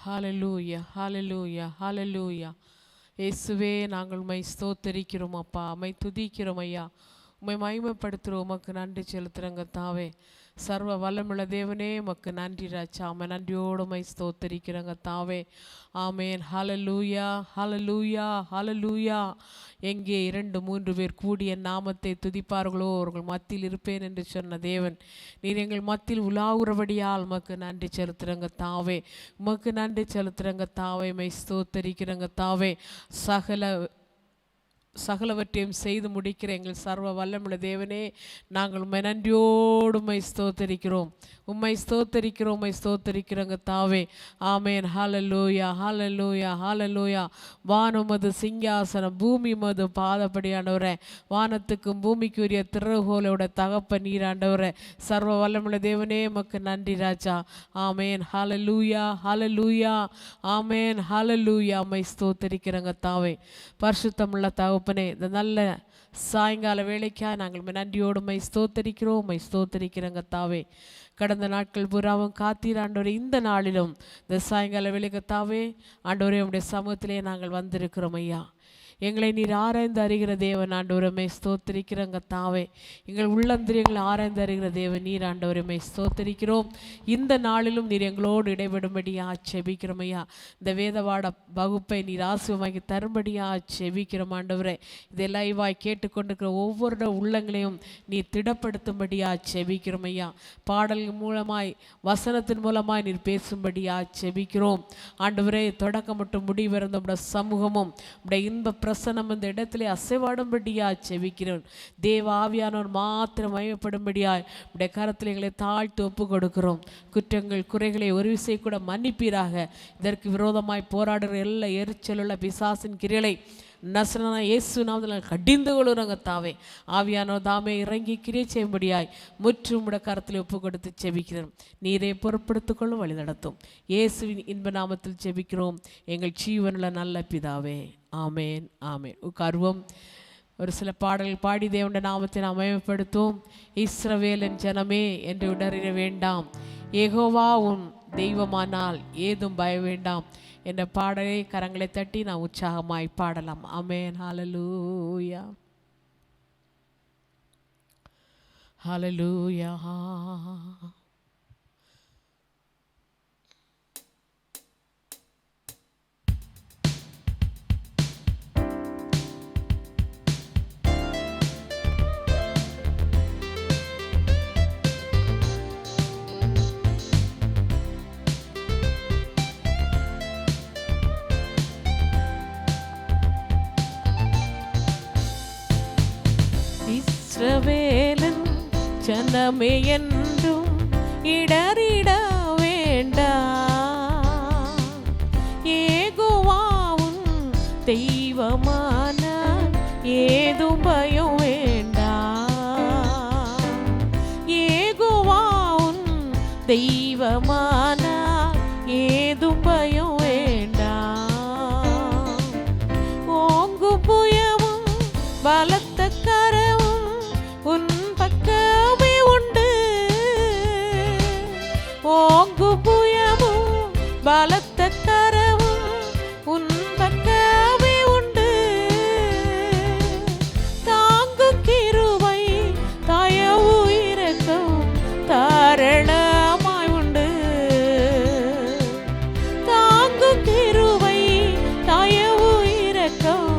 ஹalleluya ஹalleluya ஹalleluya. இயேசுவே நாங்கள் உம்மை ஸ்தோத்தரிக்கிறோம் அப்பா, உம்மை துதிக்கிறோம் ஐயா, உம்மை மகிமைப்படுத்துகிறோம். உமக்கு நன்றி செலுத்துறங்க தாவே. சர்வ வல்லமுள்ள தேவனே உமக்கு நன்றி ராஜா. உம்மை நன்றியோடு உம்மை ஸ்தோத்தரிக்கிறங்க தாவே. ஆமேன். ஹalleluya ஹalleluya ஹalleluya. எங்கே 2-3 பேர் கூடிய நாமத்தை துதிப்பார்களோ அவர்கள் மத்தியில் இருப்பேன் என்று சொன்ன தேவன், நீர் எங்கள் மத்தியில் உலாவுறபடியால் உமக்கு நன்றி செலுத்துறங்க தாவே. உமக்கு நன்றி செலுத்துறங்க தாவே. உம்மை ஸ்தோத்தரிக்கிறங்க தாவே. சகலவற்றையும் செய்து முடிக்கிற எங்கள் சர்வ வல்லமுள்ள தேவனே, நாங்கள் உம்மை நன்றியோடு உம்மை ஸ்தோத்தரிக்கிறோம், உம்மை ஸ்தோத்தரிக்கிறோம், உம்மை ஸ்தோத்தரிக்கிறோங்க தாவே. ஆமேன். ஹalleluya ஹalleluya ஹalleluya. வானமது சிங்காசனம், பூமி மது பாதப்படியாண்டவரே, வானத்துக்கும் பூமிக்குரிய திறவுகோலோட தகப்ப நீராண்டவரே, சர்வ வல்லமுள்ள தேவனே உமக்கு நன்றி ராஜா. ஆமேன். ஹalleluya ஹalleluya ஆமேன். ஹalleluya. உம்மை ஸ்தோத்தரிக்கிறோங்க தாவே. பரிசுத்தமுள்ள தகப்பனே, இந்த நல்ல சாயங்கால வேளைக்காக நாங்கள் நன்றியோடு உம்மை ஸ்தோத்தரிக்கிறோம், உம்மை ஸ்தோத்தரிக்கிறோங்க தாவே. கடந்த நாட்கள் பூராவும் காத்தீர் ஆண்டவரே, இந்த நாளிலும் இந்த சாயங்கால வேளைக்கு தாவே ஆண்டவரே உம்முடைய சமூகத்திலே நாங்கள் வந்திருக்கிறோம் ஐயா. எங்களை நீர் ஆராய்ந்து அறிகிற தேவன் ஆண்டவரமே ஸ்தோத்தரிக்கிறங்க தாவே. எங்கள் உள்ளந்திரியங்களை ஆராய்ந்து அறிகிற தேவன் நீர் ஆண்டவரமே ஸ்தோத்தரிக்கிறோம். இந்த நாளிலும் நீர் எங்களோடு இடைபெடும்படியா செபிக்கிறோம் ஐயா. இந்த வேதவாட வகுப்பை நீர் ஆசீர்வாதமாக்கி தரும்படியா செபிக்கிறோம் ஆண்டவரே. இதை லைவாய் கேட்டுக்கொண்டிருக்கிற ஒவ்வொரு உள்ளங்களையும் நீர் திடப்படுத்தும்படியா செபிக்கிறோம் ஐயா. பாடல்கள் மூலமாய் வசனத்தின் மூலமாய் நீர் பேசும்படியா செபிக்கிறோம் ஆண்டவரே. தொடக்கம் மட்டும் முடிவிருந்த உடைய சமூகமும் உடைய இன்ப பிரசனம் இந்த இடத்திலே அசைவாடும்படியாய் செபிக்கிறோம். தேவ ஆவியானவர் மாத்திரம் மகிமைப்படும்படியாய் உடைய கரத்தில் எங்களை தாழ்த்து ஒப்பு கொடுக்கிறோம். குற்றங்கள் குறைகளை ஒரு விசை கூட மன்னிப்பீராக. இதற்கு விரோதமாய் போராடுகிற எல்லா எரிச்சலுள்ள பிசாசின் கிரியலை நசரனான இயேசு நாமத்தில் கடிந்து கொள்ளுறாங்க தாவே. ஆவியானவர் தாமே இறங்கி கிரியை செய்யும்படியாய் முற்றும் உடைய கரத்தில் ஒப்பு கொடுத்து செபிக்கிறோம். நீரை பொறுப்படுத்திக் கொள்ளும், வழி நடத்தும். இயேசுவின் இன்ப நாமத்தில் செபிக்கிறோம் எங்கள் ஜீவனுள்ள நல்ல பிதாவே. ஆமேன் ஆமேன். உட்கார்வோம். ஒரு சில பாடல்கள் பாடி தேவனுடைய நாமத்தை நாம் மகிமைப்படுத்துவோம். இஸ்ரவேலின் ஜனமே என்று உணர வேண்டாம், யெகோவா உன் தெய்வமானால் ஏதும் பய வேண்டாம் என்ற பாடலை கரங்களை தட்டி நாம் உற்சாகமாய் பாடலாம். ஆமென். ஹalleluya ஹalleluya. இஸ்ரவேலின் ஜனமே என்றும் இடறிட வேண்டாம், யெகோவா உன் தெய்வமான ஏதும் பயம் வேண்டாம், யெகோவா உன் தெய்வமான ஏதும் பயம் வேண்டாம். ஓங்கு புயமும் பலத்த கரமும் உன் பக்கமே உண்டு, ஓங்கு புயமும் பலத்த கரமும் உன் பக்கமே உண்டு. தாங்கும் கிருபை தயவு இரக்கம் தாராளமாய் உண்டு, தாங்கும் கிருபை தயவு இரக்கம்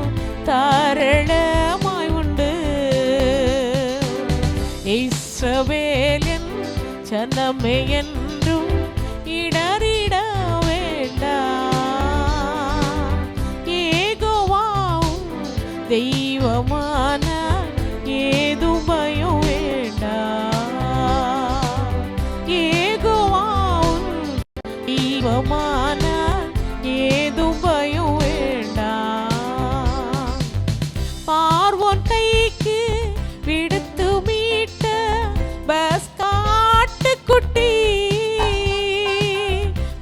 தாராளமாய் உண்டு. இஸ்ரவேலின் ஜனமே என்றும் இடறிட வேண்டாம், யெகோவா உன் தெய்வமான ஏதும் பயம் வேண்டாம், யெகோவா உன் தெய்வமான ஏதும் பயம் வேண்டாம். பார்வோன் கைக்கு விடுத்து மீட்ட பஸ்காட்டு குட்டி,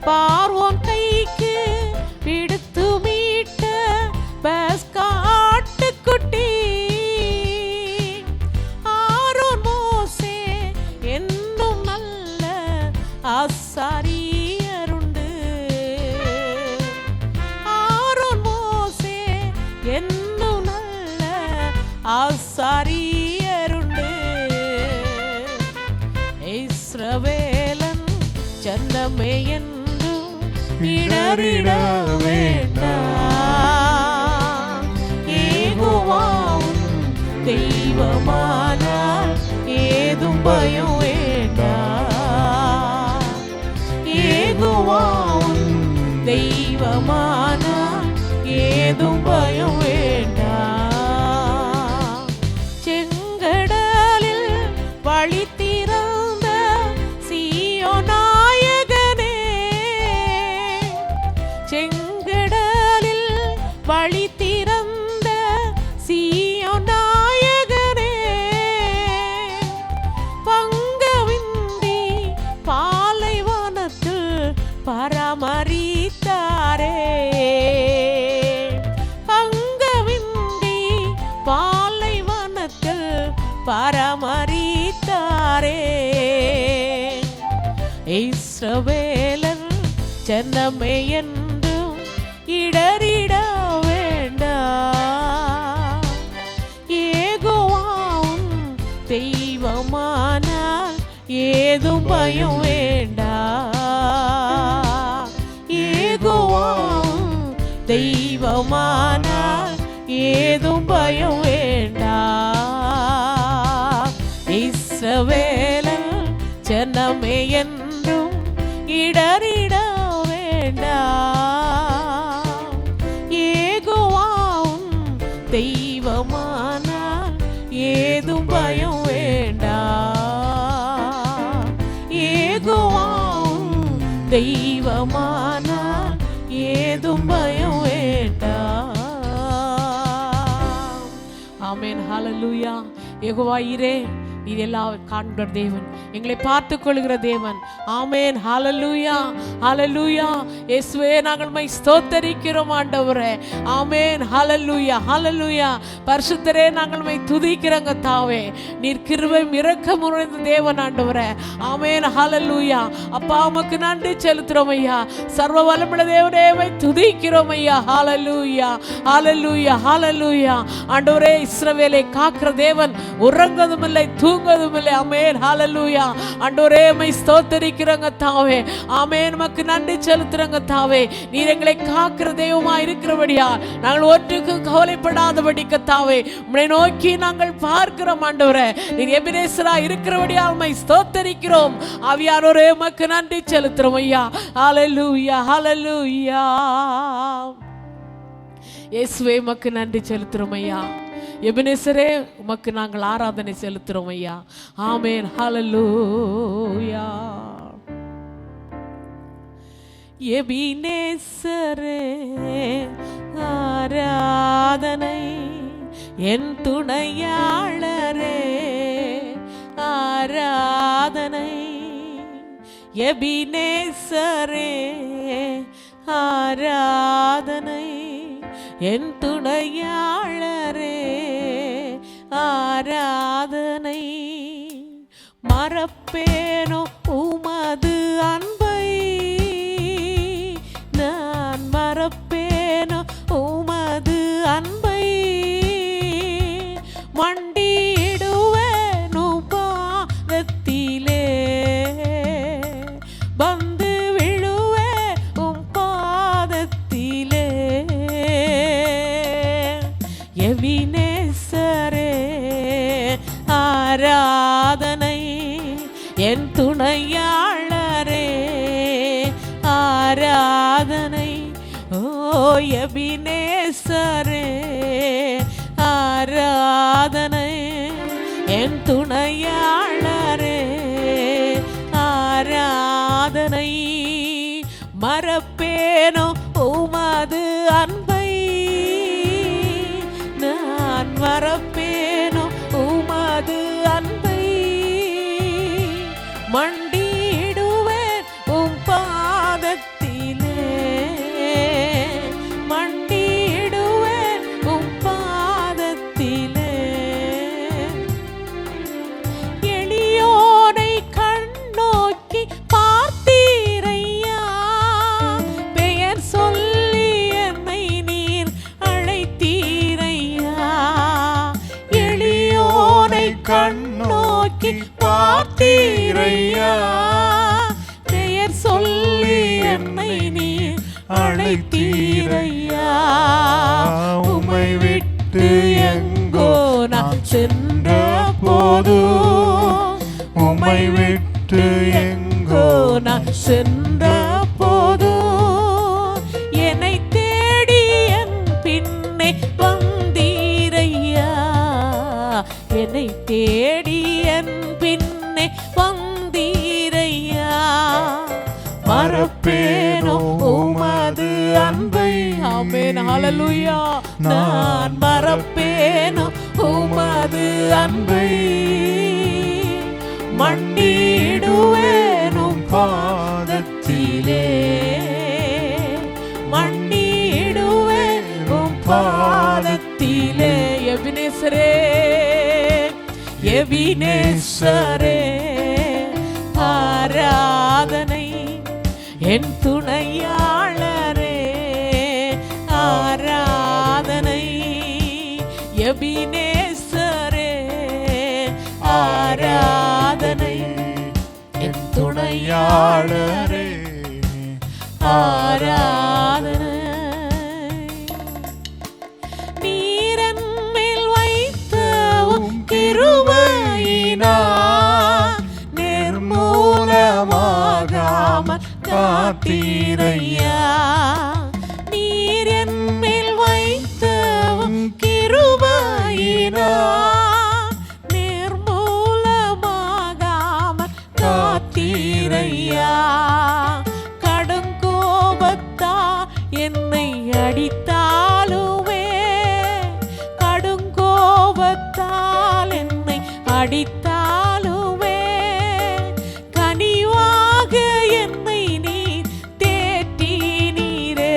பார்வோன் கைக்கு விடுத்து மீட்ட பஸ்காட்டு குட்டி. ஆரோன் மோசே என்னும் நல்ல ஆசாரியருண்டு, ஜனமே என்றும் இடறிட வேண்டாம். யெகோவாவும் தெய்வமானால் ஏதும் பயம் வேண்டாம். யெகோவாவும் தெய்வமானால் ஏதும் பயம் வேண்டாம். செங்கடலில் வழி திறந்த சீயோன் நாயகனே, செங்கடலில் வழி திறந்த சீயோன் நாயகனே, பங்கவின்றி பாலைவனத்தில் பராமரித்தாரே, பங்கவின்றி பாலைவனத்தில் பராமரித்தாரே. இஸ்ரவேலர் ஜனமே என்றும் இடறிட வேண்டாம். யெகோவாவும் தெய்வமானால் ஏதும் பயம் வேண்டாம். யெகோவாவும் தெய்வமானால் ஏதும் பயம் வேண்டாம். இஸ்ரவேலர் ஜனமே என்றும் இடறிட வேண்டாம். யெகோவாவும் தெய்வமானால் ஏதும் பயம் வேண்டாம். யெகோவாவும் தெய்வமானால் ஏதும் பயம் வேண்டாம். ஆமென். ஹல்லேலூயா. யெகோவா ஈரே, நீர் எல்லாம் காண்கிற தேவன், எங்களை பார்த்து கொள்கிற தேவன். ஆமென். ஹல்லேலூயா, ஹல்லேலூயா. இயேசுவே, நாங்கள் உம்மை ஸ்தோத்தரிக்கிறோம் ஆண்டவரே. ஆமென். ஹல்லேலூயா, ஹல்லேலூயா. பரிசுத்தரே, நாங்கள் உம்மை துதிக்கிறோங்க தாவே. நீர் கிருபையும் இரக்கமும் நிறைந்த தேவன் ஆண்டவரே. ஆமென். ஹல்லேலூயா. அப்பா, உமக்கு நன்றி செலுத்துறோம் ஐயா. சர்வ வல்லமையுள்ள தேவனே, உம்மை துதிக்கிறோம் ஐயா. ஹல்லேலூயா, ஹல்லேலூயா, ஹல்லேலூயா. ஆண்டவரே, இஸ்ரவேலை காக்கிற தேவன், உறங்குவதும் இல்லை தூங்குவதும் இல்லை. ஆமென். ஹல்லேலூயா. ஆண்டவரே, உம்மை ஸ்தோத்தரிக்கிறோங்க தாவே. ஆமென். உமக்கு நன்றி செலுத்துறோங்க தாவே. நீர் எங்களை காக்கிற தெய்வமா இருக்கிறபடியா நாங்கள் ஒற்றுக்கும் கவலைப்படாதபடிக்கு தாவே உம்மை நோக்கி நாங்கள் பார்க்கிறோம் ஆண்டவரே. நீர் எபினேசரா இருக்கிறபடியா உம்மை ஸ்தோத்தரிக்கிறோம். ஆவியானவரே, உமக்கு நன்றி செலுத்துறோம் ஐயா. ஹல்லேலூயா, ஹல்லேலூயா. இயேசுவே, உமக்கு நன்றி செலுத்துறோம் ஐயா. எபினேசரே, உமக்கு நாங்கள் ஆராதனை செலுத்துறோம் ஐயா. ஆமென். ஹல்லேலூயா. எபினேசரே, ஆராதனை என் துணையாளரே, ஆராதனை. எபினேசரே, ஆராதனை என் துணையாளரே, ஆராதனை. மறப்பேனோ உமது அன்பை, நான் மறப்பேனோ உமது அன்பை. மண்டியிடுவேன் பாதத்திலே, வந்து விழுவேன் உம் பாதத்திலே. எபினேசரே, ஆராதனை என் துணையாளரே, ஆராதனை. ஓ எபினேசரே, ஆராதனை என் துணையாளரே, ஆராதனை. மறப்பேனோ உமது அன்பை, நான் மறப்பேனோ உமது அன்பை. மண்டியிடுவேன் உம் பாதத்திலே, மண்டியிடுவேன் உம் பாதத்திலே. எளியோனை கண்ணோக்கி பார்த்தீரையா, பெயர் சொல்லி என்னை நீர் அழைத்தீரையா. எளியோனை கண்ணோக்கி பார்த்தீரையா, பெயர் சொல்லி என்னை நீ அழைத்தீரையா. உம்மை விட்டு எங்கோ நான் சென்ற போது, உம்மை விட்டு எங்கோ நான் சென்ற போது, என்னை தேடி என் பின்னே வந்தீரையா. என்னை தேடி என் பின்னே வந்தீரையா. மறப்பேனோ உமது அன்பை. ஆமென், ஹல்லேலூயா. நான் மறப்பேனோ உமது அன்பை, மண்டிடுவேனும் பாதத்திலே, மண்டிடுவேனும் பாதத்திலே. எபினேசரே, எபினேசரே, ஆராதனை என் துணையாளரே, ஆராதனை. எபினேசரே, ஆராதனை என் துணையாளரே, ஆராதனை. நீரன் மேல் வைத்த கிருபையினால் நிர்மூலமாகாமல் காத்தீரையா. நீர் என் மேல் வைத்த கிருபையினால் நிர்மூலமாகாமல் காத்தீரையா. கடுங்கோபத்தால் என்னை அடித்தாலுமே, கடுங்கோபத்தால் என்னை அடித்தாலுமே, கனிவாக என்னை நீ தேற்றினீரே.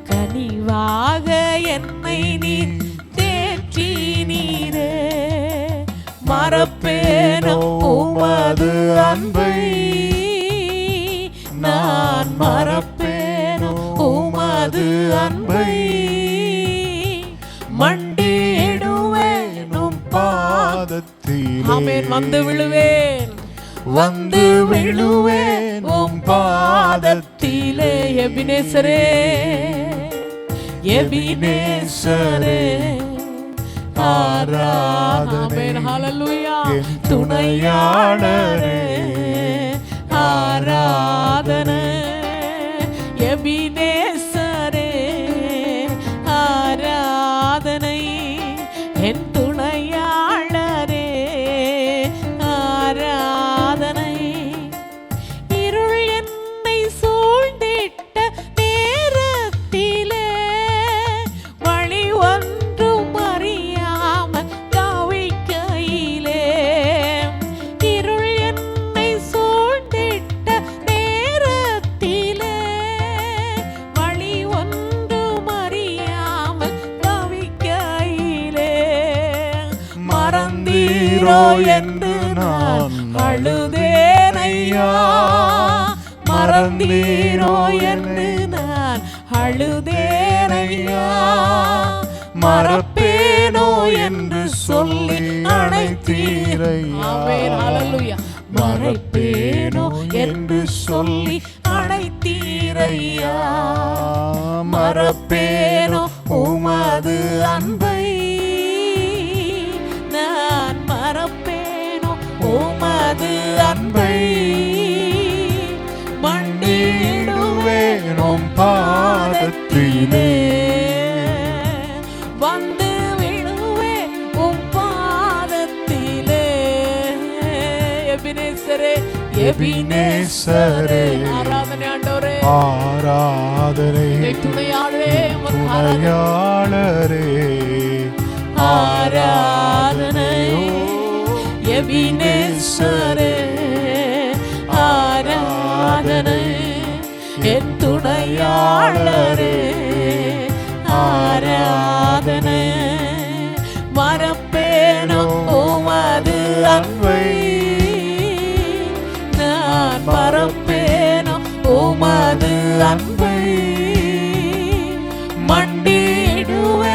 கனிவாக என்னை நீ தேற்றினீரே. மறப்பேனோ உமது அன்பை, நான் மறப்பேனோ உமது அன்பை, மண்டிடுவேனும் பாதத்திலே. ஆமென். வந்து விழுவேன், வந்து விழுவேன் உம் பாதத்திலே. எபினேசரே, எபினேசரே, ஆராதனை. ஹல்லேலூயா. துணையாளரே, ஆராதனை. எபினேசரே, ஆராதனை என் துணையாளரே, ஆராதனை. இருள் என்னை சூழ்ந்திட்ட நேரத்திலே, வழி ஒன்றும் அறியாமல் தவிக்கையிலே, இருள் என்னை சூழ்ந்திட்ட நேரத்திலே, வழி ஒன்றும் அறியாமல் தவிக்கையிலே, மறந்தீரோ என்று நான் அழுதேனையா. மறந்தீரோ என்று நான் அழுதேனையா. மறப்பேனோ என்று சொல்லி அழைத்தீரையா. ஆமென், ஹல்லேலூயா. மறப்பேனோ என்று சொல்லி அழைத்தீரையா. மறப்பேனோ உமது அன்பை, நான் மறப்பேனோ உமது அன்பை, மண்டிடுவேனும் பாதத்திலே. வந்து விழுவேன் உம் பாதத்திலே. எபினேசரே, எபினேசரே, ஆராதனை ஆண்டவரே, ஆராதனை. துணையாளரே, துணையாளரே, ஆராதனை. எபினேசரே, ஆராதனை என் துணையாளரே, ஆராதனை. மறப்பேனோ உமது அன்பை, நான் மறப்பேனோ உமது அன்பை, மண்டிடுவேனும்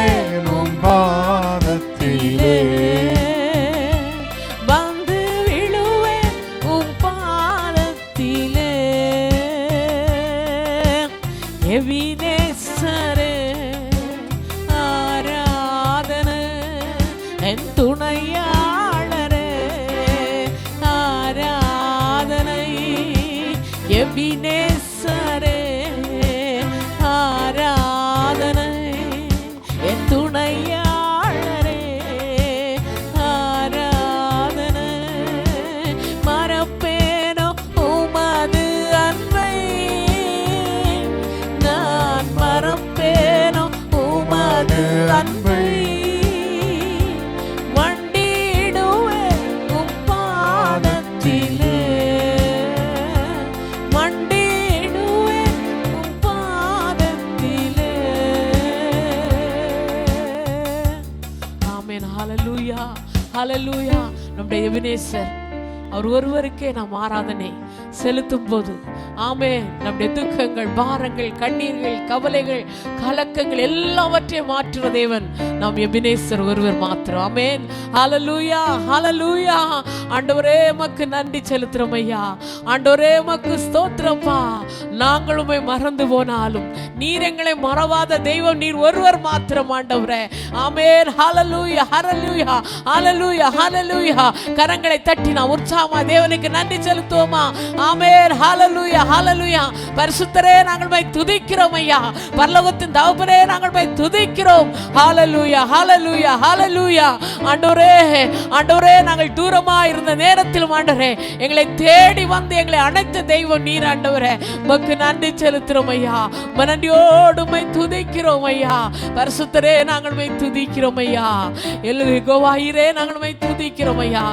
பாதத்திலே. வந்து விழுவேன் உம் பாதத்திலே. எபினேசரே ஆராதனை, என் துணையாளரே ஆராதனை. மறப்பேனோ உமது அன்பை, நான் மறப்பேனோ உமது அன்பை. மண்டிடுவேன் உம் பாதத்திலே, மண்டிடுவேன் உம் பாதத்திலே. ஆமென். ஹல்லேலூயா, ஹல்லேலூயா. நம்முடைய எபினேசர் அவர் ஒருவருக்கே நாம் ஆராதனை செலுத்தும் போது, ஆமென், நம்முடைய துக்கங்கள், பாரங்கள், கண்ணீர்கள், கவலைகள், கலக்கங்கள் எல்லாவற்றையும் மாற்றுற தேவன் நாம் எபினேசர் ஒருவர் மாத்திரம். ஆமென். ஹல்லேலூயா, ஹல்லேலூயா. ஆண்டவரே உமக்கு நன்றி செலுத்துறோம் ஐயா. ஆண்டவரே உமக்கு ஸ்தோத்திரப்பா. நாங்கள் உம்மை மறந்து போனாலும் நீர் எங்களை மறவாத தெய்வம் நீர் ஒருவர் மாத்திரம் ஆண்டவரே. ஆமென். ஹல்லேலூயா, ஹல்லேலூயா, ஹல்லேலூயா, ஹல்லேலூயா. கரங்களை தட்டி நாம் உற்சாகமா தேவனுக்கு நன்றி செலுத்துவோமா? ஆமென். ஹல்லேலூயா, ஹல்லேலூயா. பரிசுத்தரே நாங்கள் உம்மை துதிக்கிறோம் ஐயா. பரலோகத்தின் தகப்பனே நாங்கள் உம்மை துதிக்கிறோம். ஹல்லேலூயா, ஹல்லேலூயா, ஹல்லேலூயா. ஆண்டவரே, ஆண்டவரே, நாங்கள் தூரமா இருந்த நேரத்திலும் ஆண்டவரே எங்களை தேடி வந்து எங்களை அணைத்த தெய்வம் நீர் ஆண்டவரே. உமக்கு நன்றி செலுத்துறோம் ஐயா. நன்றியோடு உம்மை துதிக்கிறோம் ஐயா. பரிசுத்தரே நாங்கள் உம்மை துதிக்கிறோம் ஐயா. யெகோவாயிரே நாங்கள் உம்மை துதிக்கிறோம் ஐயா.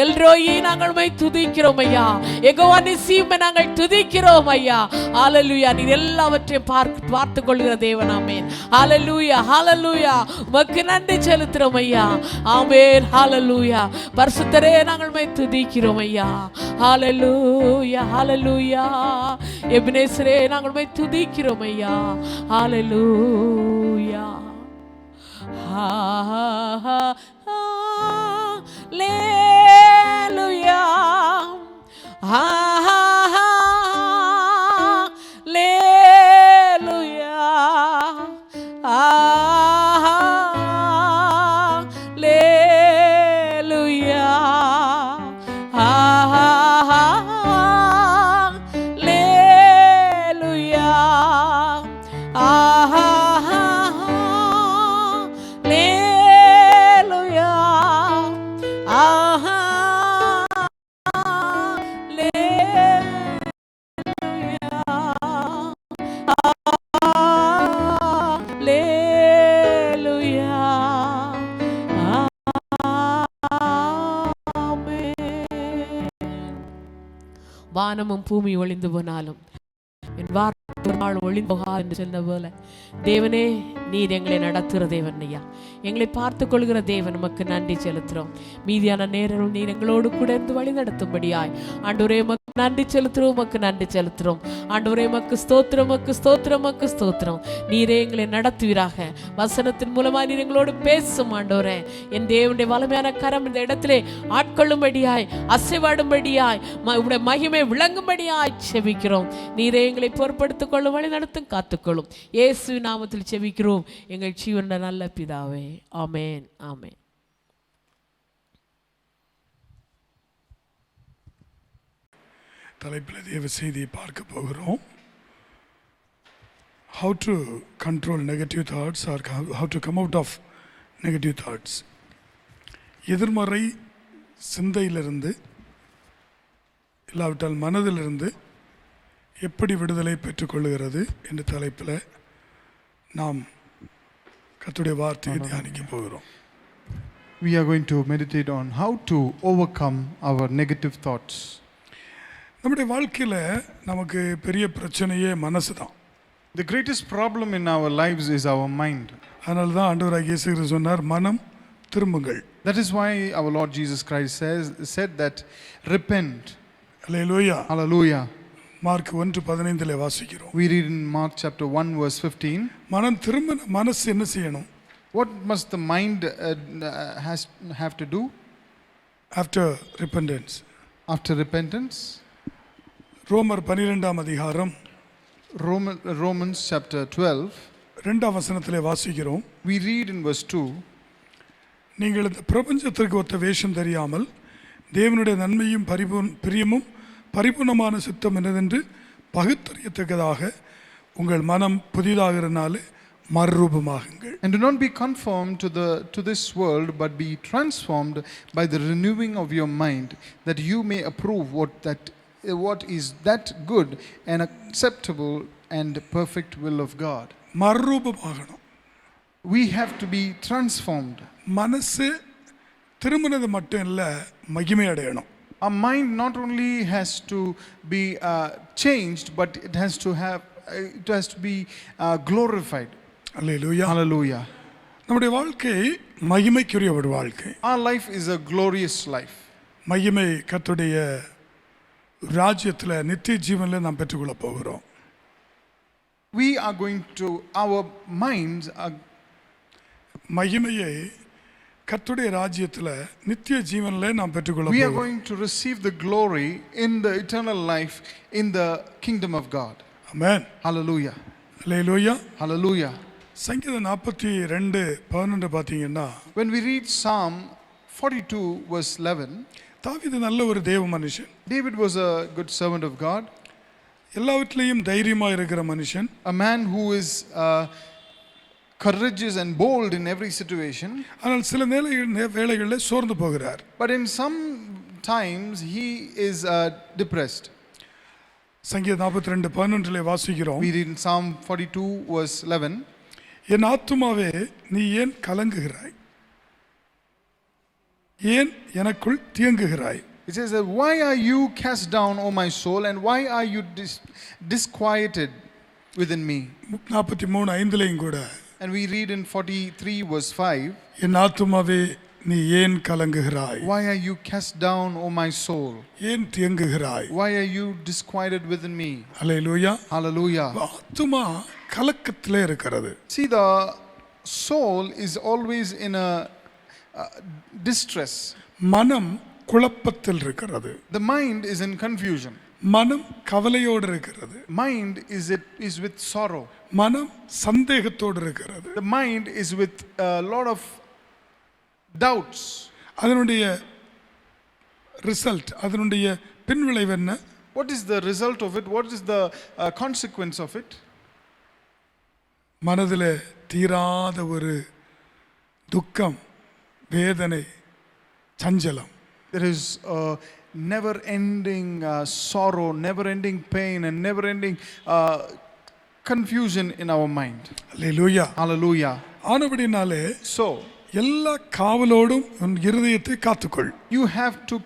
எல்ரோயி நாங்கள் உம்மை துதிக்கிறோம் ஐயா. யெகோவா நிசியுமே நாங்கள் துதிக்கிறோம் ஐயா. ஹல்லேலூயா. நீர் எல்லாவற்றையும் பார்த்து கொள்கிற தேவன். ஆமென். ஹல்லேலூயா, ஹல்லேலூயா. உமக்கு நன்றி செலுத்துறோம் ஐயா. ஆமென். ஹல்லேலூயா. பரிசுத்தரே நாங்கள் உம்மை துதிக்கிறோம் ஐயா. ஹல்லேலூயா, ஹல்லேலூயா. எபினேசரே நாங்கள் உம்மை துதிக்கிறோம் ஐயா. ஹல்லேலூயா. ஹல்லேலூயா. ஹல்லேலூயா. ஹல்லேலூயா. ஹல்லேலூயா. வானமும் பூமி ஒளிந்து போனாலும் என் வார்த்தை ஒரு நாள் ஒளிந்து போகாது என்று சொன்ன போல தேவனே நீர் எங்களை நடத்துகிற தேவன் ஐயா. எங்களை பார்த்து கொள்கிற தேவன் உமக்கு நன்றி செலுத்துறோம். மீதியான நேரம் நீர் எங்களோடு கூட இருந்து வழி நடத்தும்படியாய் ஆண்டவரே உமக்கு நன்றி செலுத்துறோம். உமக்கு நன்றி செலுத்துறோம் ஆண்டவரே. உமக்கு ஸ்தோத்திரம், உமக்கு ஸ்தோத்திரம், உமக்கு ஸ்தோத்திரம். நீரே எங்களை நடத்துவீராக. வசனத்தின் மூலமா நீர் எங்களோடு பேசும் ஆண்டவரே. என் தேவனுடைய வலிமையான கரம் இந்த இடத்திலே ஆட்கொள்ளும்படியாய், அசைவாடும்படியாய், உடைய மகிமை விளங்கும்படியாய் செபிக்கிறோம். நீரே எங்களை பொறுப்படுத்திக் கொள்ளும், வழி நடத்தும், காத்துக்கொள்ளும். இயேசு நாமத்தில் செபிக்கிறோம் எங்கள் ஜீவனுள்ள நல்ல பிதாவே. ஆமென், ஆமென். தலைப்பில் தேவ செய்தியை பார்க்க போகிறோம். How to control negative thoughts or how to come out of negative thoughts. எதிர்மறை சிந்தையிலிருந்து இல்லாவிட்டால் மனதிலிருந்து எப்படி விடுதலை பெற்றுக்கொள்கிறது என்ற தலைப்பில் நாம் கர்த்தருடைய வார்த்தையை தியானிக்க போகிறோம். We are going to meditate on how to overcome our negative thoughts. நம்முடைய வாழ்க்கையில் நமக்கு பெரிய பிரச்சனையே மனசு தான். The greatest problem in our lives is our mind. அதனால தான் ஆண்டவராகிய இயேசு கிறிஸ்து சொன்னார், மனம் திரும்புங்கள். That is why our Lord Jesus Christ said that repent. Hallelujah. Hallelujah. Mark 1:15 வாசிக்கிறோம். We read in Mark chapter 1 verse 15. மனம் திரும்ப மனசு என்ன செய்யணும்? What must the mind have to do? After repentance. After repentance. ரோமர் 12ஆம் அதிகாரம் Romans chapter 12. 2ஆம் வசனத்திலே வாசிக்கிறோம். We read in verse 2. நீங்கள் இந்த பிரபஞ்சத்திற்கு ஒத்த வேஷம் தெரியாமல் தேவனுடைய நன்மையும் பிரியமும் பரிபூர்ணமான சித்தம் என்னதென்று பகுத்தறியத்தக்கதாக உங்கள் மனம் புதிதாகிறனாலே மறுரூபமாகுங்கள். And do not be conformed to this world, but be transformed by the renewing of your mind, that you may approve what is that good and acceptable and perfect will of God. மறுரூபமாகணும். We have to be transformed. மனசு திரும்பினது மட்டும் இல்லை, மகிமை அடையணும். Our mind not only has to be changed, but it has to be glorified. Hallelujah. Hallelujah. நம்முடைய வாழ்க்கை மகிமைக்குரிய ஒரு வாழ்க்கை. Our life is a glorious life. மகிமை கர்த்தருடைய ராஜ்யத்தில் நித்திய ஜீவனில் நாம் பெற்றுக்கொள்ள போகிறோம். We are going to, our minds are, மகிமையை கர்த்தருடைய ராஜ்யத்தில் நித்திய ஜீவனில் நாம் பெற்றுக்கொள்ள we are போகிறோம். going to receive the glory in the eternal life in the kingdom of God. Amen. Hallelujah. Hallelujah. Hallelujah. சங்கீதம் 42:11 பார்த்தீங்கன்னா, When we read Psalm 42 verse 11, தாவீது நல்ல ஒரு தேவ மனுஷன், David was a good servant of God, எல்லாவற்றிலையும் தைரியமாக இருக்கிற மனுஷன், a man who is courageous and bold in every situation, ஆனால் சில வேளைகளில் சோர்ந்து போகிறார். but in some times he is depressed. சங்கீதம் 42:11 வாசிக்கிறோம், We read in Psalm 42 verse 11, என் ஆத்துமாவே நீ ஏன் கலங்குகிறாய், ஏன் எனக்குள் தியங்குகிறாய். it says that why are you cast down, O my soul, and why are you disquieted within me? 43:5 கூட, And we read in 43 verse 5, என் ஆத்துமாவே நீ ஏன் கலங்குகிறாய், why are you cast down, O my soul? ஏன் தியங்குகிறாய். Why are you disquieted within me? Hallelujah. Hallelujah. ஆத்துமா கலக்கத்திலே இருக்கிறது. See, the soul is always in a distress. மனம் குழப்பத்தில் இருக்கிறது. The mind is in confusion. மனம் கவலையோடு இருக்கிறது. Mind is with sorrow. மனம் சந்தேகத்தோடு இருக்கிறது. The mind is with a lot of doubts. அதனுடைய ரிசல்ட், அதனுடைய பின்விளைவு என்ன? What is the result of it? What is the consequence of it? மனதில் தீராத ஒரு துக்கம், வேதனை, சஞ்சலம். There is a never-ending sorrow, never-ending pain, and never-ending confusion in our mind. Hallelujah. Hallelujah. ஆனபடினாலே So, எல்லா காவலோடும் உன் இருதயத்தை காத்துக்கொள். you have to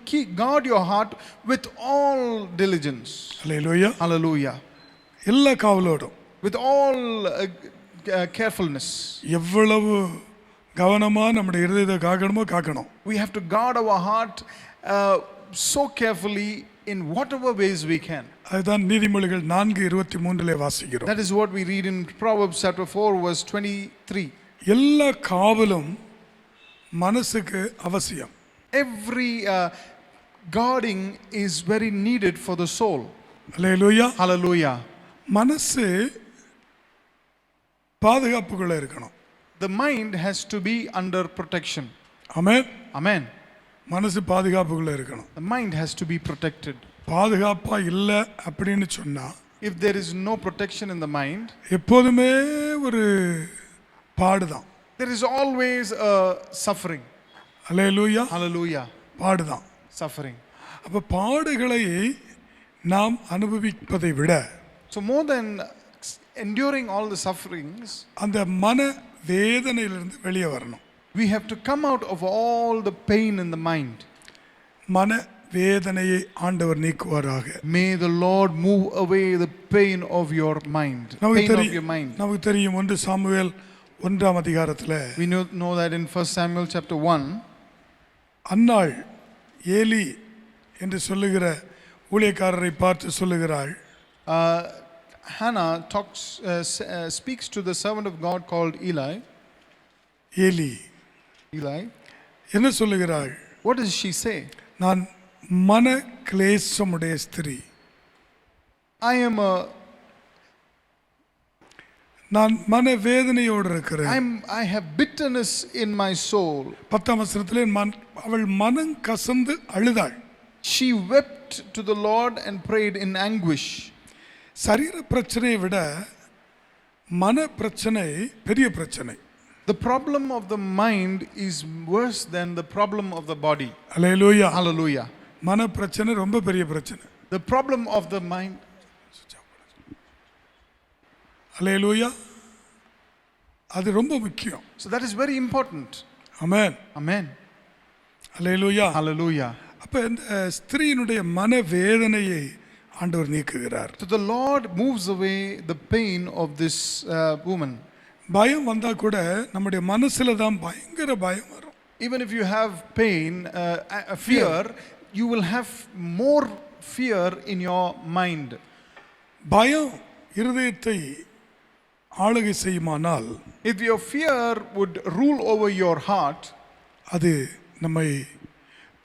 guard your heart with all diligence. Hallelujah. Hallelujah. எல்லா காவலோடும், With all carefulness. எவ்வளவு கவனமாக நம்முடைய இருதயத்தை காக்கணும். We have to guard our heart so carefully in whatever ways we can. அதுதான் நீதிமொழிகள் 4:23 வாசிக்கிறோம். That is what we read in Proverbs chapter 4 verse 23. எல்லா காவலும் மனசுக்கு அவசியம். Every guarding is very needed for the soul. Hallelujah. Hallelujah. மனசு பாதுகாப்புக்குள்ள இருக்கணும். The mind has to be under protection. Amen. Amen. மனசு பாதுகாப்புக்குள்ள இருக்கணும். The mind has to be protected. பாதுகாப்பா இல்லை அப்படின்னு சொன்னா, If there is no protection in the mind, எப்போதுமே ஒரு பாடுதான். there is always a suffering. Hallelujah. Hallelujah. பாடுதான். Suffering. அப்போ பாடுகளை நாம் அனுபவிப்பதை விட, So more than enduring all the sufferings, அந்த மன வேதனையிலிருந்து வெளியே வரணும். we have to come out of all the pain in the mind. மன வேதனையை ஆண்டவர் நீக்குவாராக. May the Lord move away the pain of your mind. Pain of your mind. நமக்கு தெரியும் 1 Samuel 1ஆம் அதிகாரத்தில் We know that in 1 Samuel chapter 1, Annal Eli என்று சொல்லுகிற ஊழியக்காரரை பார்த்து சொல்லுகிறாள், Hannah speaks to the servant of God called Eli. Eli Eli. என்ன சொல்லுகிறாள்? What does she say? நான் மன கிளேசமுடைய ஸ்திரீ, நான் மன வேதனையோடு இருக்கிறேன். I have bitterness in my soul. 10ஆம் வசனத்திலே அவள் மனம் கசந்து அழுதாள். She wept to the Lord and prayed in anguish. சரீர பிரச்சனையை விட மன பிரச்சனை பெரிய பிரச்சனை. The problem of the mind is worse than the problem of the body. Hallelujah. Hallelujah. மன பிரச்சனை ரொம்ப பெரிய பிரச்சனை. The problem of the mind. அல்லேலூயா. அது ரொம்ப முக்கியம். So that is very important. Amen. Amen. Hallelujah. Hallelujah. அப்ப இந்த ஸ்திரீயினுடைய மன வேதனையை ஆண்டவர் நீக்குகிறார். So the Lord moves away the pain of this woman. பயம் வந்தா கூட நம்முடைய மனசுல தான் பயங்கர பயம் வரும். Even if you have pain, fear, you will have more fear in your mind. பயம் இருதயத்தை ஆளுகை செய்யுமானால், If your fear would rule over your heart, அது நம்மை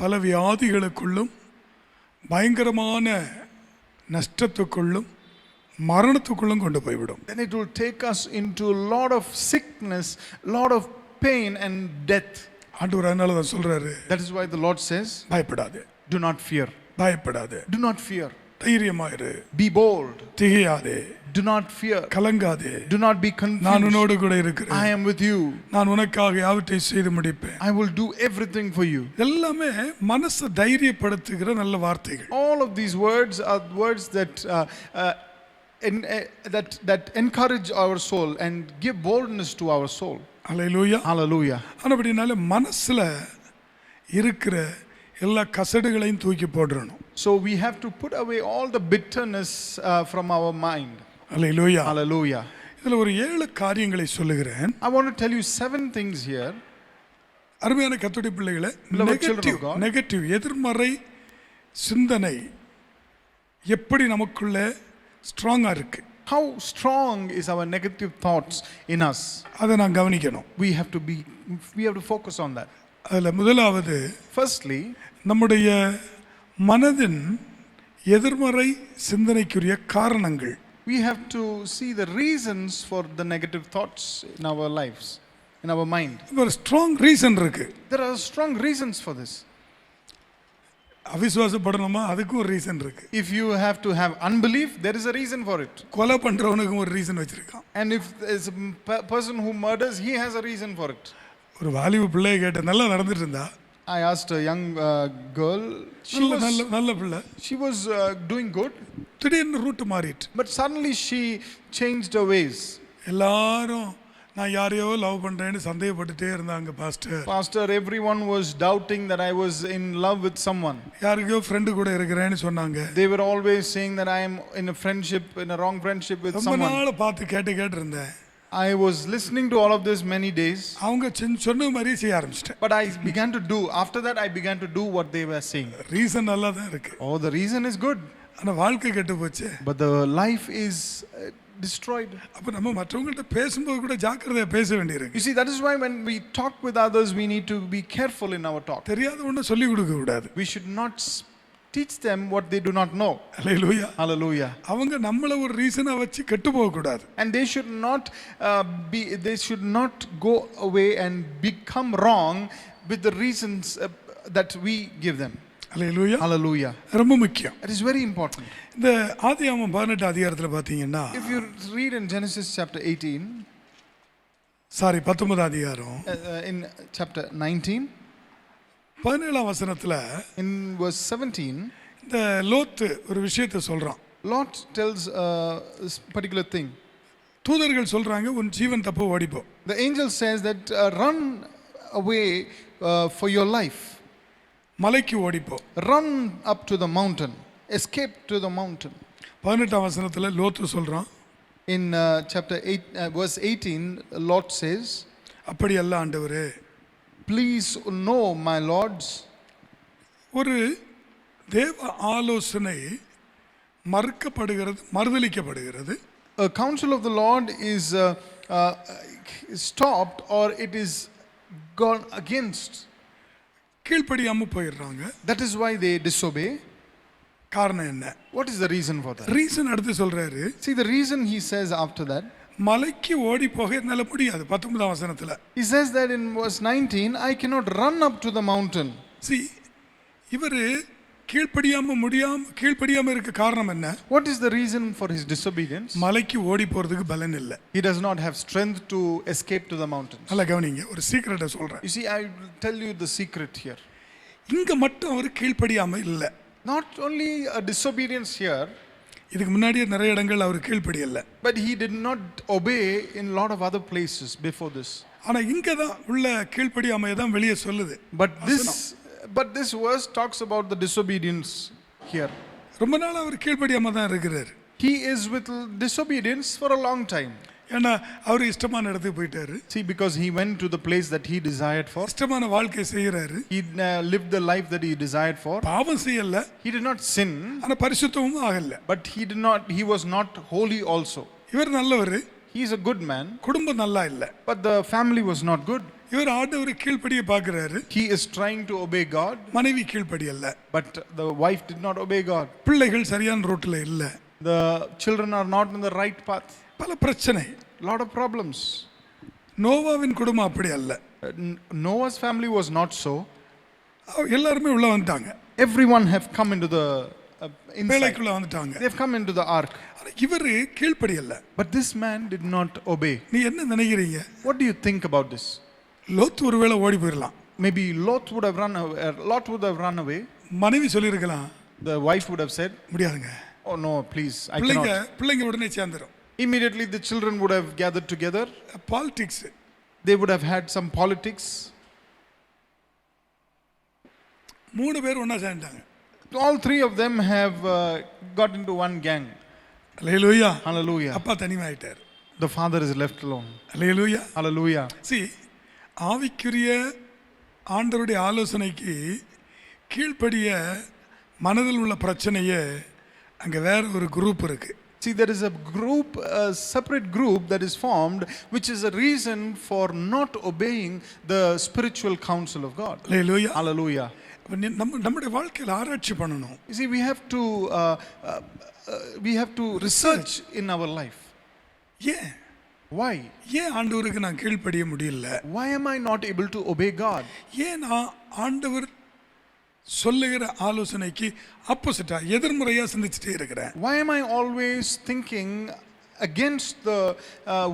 பல வியாதிகளுக்குள்ளும் பயங்கரமான நஷ்டத்துக்குள்ளும் மரணத்துக்குள்ளும் கொண்டு போய்விடும். then it will take us into a lot of sickness, lot of pain and death. ஆண்டவர் அதனால தான் சொல்றாரு, That is why the Lord says, பயப்படாதே, do not fear. பயப்படாதே, Do not fear. தைரியமாயிரு, Be bold. திகையாதே, Do not fear. கலங்காதே, Do not be நான் confused. உன்னோடு கூட I இருக்கிறேன், am with you. நான் உனக்காக யாவற்றை செய்து முடிப்பேன். I will do everything for you. எல்லாமே மனசை தைரியப்படுத்துகிற நல்ல வார்த்தைகள். All of these words are words that that encourage our soul and give boldness to our soul. Hallelujah. Hallelujah. அப்படினால மனசுல இருக்கிற எல்லா கசடுகளையும் தூக்கி போடணும். So we have to put away all the bitterness from our mind. Hallelujah. Hallelujah. இதுல ஒரு 7 காரியங்களை சொல்லுகிறேன். I want to tell you 7 things here. அருமையான கர்த்தருடைய பிள்ளைகளே, Beloved children of God. Negative எதிர்மறை சிந்தனை எப்படி நமக்குள்ள ஸ்ட்ராங்கா இருக்கு, How strong is our negative thoughts in us? அதை நான் கவனிக்கணும். We have to focus on that. அதுல முதலாவது, Firstly, நம்முடைய மனதின் எதிர்மறை சிந்தனைக்குரிய காரணங்கள். we have to see the reasons for the negative thoughts in our lives, in our mind. ஒரு ஸ்ட்ராங் ரீசன் இருக்கு. There are strong reasons for this. அவிசுவாசப்படணுமா, அதுக்கும் ஒரு ரீசன் இருக்கு. If you have to have unbelief, there is a reason for it. கொலை பண்றவனுக்கும் ஒரு reason வச்சிருக்கான். And if there's a person who murders, he has a reason for it. ஒரு வாலிப பிள்ளையை கேட்ட, நல்லா நடந்துட்டு இருந்தா, I asked a young girl, நல்ல பிள்ளை, she was doing good, திடீர்னு ரூட் மாறிட்டு, but suddenly she changed her ways. எல்லாரும் நான் யாரையோ லவ் பண்றேன்னு சந்தேகப்பட்டுட்டே இருந்தாங்க pastor. Pastor, everyone was doubting that I was in love with someone. யாருக்கோ ஃப்ரெண்டு கூட இருக்கிறேன்னு சொன்னாங்க. They were always saying that I am in a friendship, in a wrong friendship with ரொம்ப someone. நாள் பார்த்து கேட்டு இருந்தேன். I was listening to all of this many days. அவங்க சொன்ன மாதிரி செய்ய ஆரம்பிச்சிட்டேன். But I began to do, after that I began to do what they were saying. Reason நல்லா தான் இருக்கு. Oh, the reason is good. ஆனா வாழ்க்கை கெட்டு போச்சு. But the life is destroyed. அப்ப நம்ம மற்றவங்கள்ட்ட பேசும்போது கூட ஜாக்கிரதையா பேச வேண்டியிருக்கு. You see, that is why when we talk with others, we need to be careful in our talk. தெரியாத ஒண்ணு சொல்லி கொடுக்க கூடாது. We should not teach them what they do not know. Hallelujah. Hallelujah. அவங்க நம்மள ஒரு ரீசனா வச்சு கெட்டு போக கூடாது. And they should not go away and become wrong with the reasons that we give them. Hallelujah. Hallelujah. ரொம்ப முக்கியம். It is very important. இந்த ஆதியாகமம் 18 அதிகாரத்துல பாத்தீங்கன்னா, If you read in Genesis chapter 18, 19 அதிகாரம், in chapter 19, 17ஆம் வசனத்துல in verse 17, இந்த லோத்து ஒரு விஷயத்தை சொல்றான். Lot tells this particular thing. தூதர்கள் சொல்றாங்க, உன் ஜீவன் தப்ப ஓடிப்போ. The angel says that run away for your life. மலைக்கு ஓடிப்போ. Run up to the mountain. Escape to the mountain. 18ஆம் வசனத்துல லோத்து சொல்றான். In chapter 8, verse 18, Lot says, அப்படி அல்ல ஆண்டவரே. please know, my lords. ஒரு தேவ ஆலோசனை மறுக்கப்படுகிறது, மறுதலிக்கப்படுகிறது. A counsel of the Lord is stopped or it is gone against. கீழ்ப்படியாம போயிடுறாங்க. That is why they disobey. காரணம் என்ன? What is the reason for that? Reason அடுத்து சொல்றாரு. See, the reason he says after that, மலைக்கு ஓடி போக என்னால முடியாது. 19ஆம் வசனத்துல he says that in verse 19, I cannot run up to the mountain. see, இவரு கீழ்ப்படியாம இருக்க காரணம் என்ன? What is the reason for his disobedience? மலைக்கு ஓடி போறதுக்கு பலன் இல்ல. He does not have strength to escape to the mountains. நல்லா கவனிங்க, ஒரு சீக்ரெட்டை சொல்றேன். You see, I will tell you the secret here. இங்க மட்டும் அவர் கீழ்ப்படியாம இல்ல. Not only a disobedience here, இதுக்கு முன்னாடியே நிறைய இடங்கள் அவர் கீழ்ப்படியல. but he did not obey in a lot of other places before this. ஆனா இங்க தான் உள்ள கீழ்ப்படியாமையை தான் வெளியே சொல்லுது. But this verse talks about the disobedience here. ரொம்ப நாள் அவர் கீழ்ப்படியாம தான் இருக்கிறார். He is with disobedience for a long time. ஏன்னா அவர் இஷ்டமான இடத்துக்கு போயிட்டாரு. See, because he went to the place that he desired for. இஷ்டமான வாழ்க்கை செய்யறாரு. He lived the life that he desired for. பாவம் செய்யல. He did not sin. ஆனா பரிசுத்தமும் ஆகல. But he was not holy also. இவர் நல்லவர். He is a good man. குடும்பம் நல்லா இல்ல. But the family was not good. இவர் ஆண்டவரை கீழ்ப்படிய பார்க்கறாரு. He is trying to obey God. மனைவி கீழ்ப்படியல. But the wife did not obey God. பிள்ளைகள் சரியான ரோட்ல இல்ல. The children are not in the right path. பல பிரச்சனை. Lot of problems. நோவாவின் குடும்பம் அப்படி அல்ல. Noah's family was not so. எல்லாரும் உள்ள வந்துட்டாங்க. Everyone have come into the inside. பேழைக்குள்ள வந்துட்டாங்க. They have come into the ark. இவரு கீழ்ப்படியல. But this man did not obey. நீ என்ன நினைக்கிறீங்க? What do you think about this? Lot ஒருவேளை ஓடி போயிரலாம். Maybe Lot would have run away. மனைவி சொல்லிருக்கலாம். The wife would have said, முடியாதுங்க. oh no, please, I cannot. பிள்ளைங்க உடனே சேர்ந்துரும். Immediately the children would have gathered together. Politics. They would have had some politics. மூணு பேர் ஒண்ணா சேர்ந்தாங்க. All three of them have got into one gang. Hallelujah. Hallelujah. அப்பா தனிமையாயிட்டார். The father is left alone. Hallelujah. Hallelujah. See, ஆவிக்குரிய ஆண்டவருடைய ஆலோசனைக்கு கீழ்ப்படிய மனதில் உள்ள பிரச்சனையே அங்க வேற ஒரு குரூப் இருக்கு. See, there is a separate group that is formed, which is a reason for not obeying the spiritual counsel of God. Hallelujah. Hallelujah. நம்முடைய வாழ்க்கையில் ஆராய்ச்சி பண்ணணும். You see, we have to research in our life. ஏன்? Why? ஏன் ஆண்டவருக்கு நான் கீழ்ப்படிய முடியல? Why am I not able to obey God? ஏன் நான் ஆண்டவர் சொல்லுகிற ஆலோசனைக்கு ஆப்போசிட்டா எதிர்மறையா சிந்திச்சிட்டே இருக்கிறேன்? Why am I always thinking against the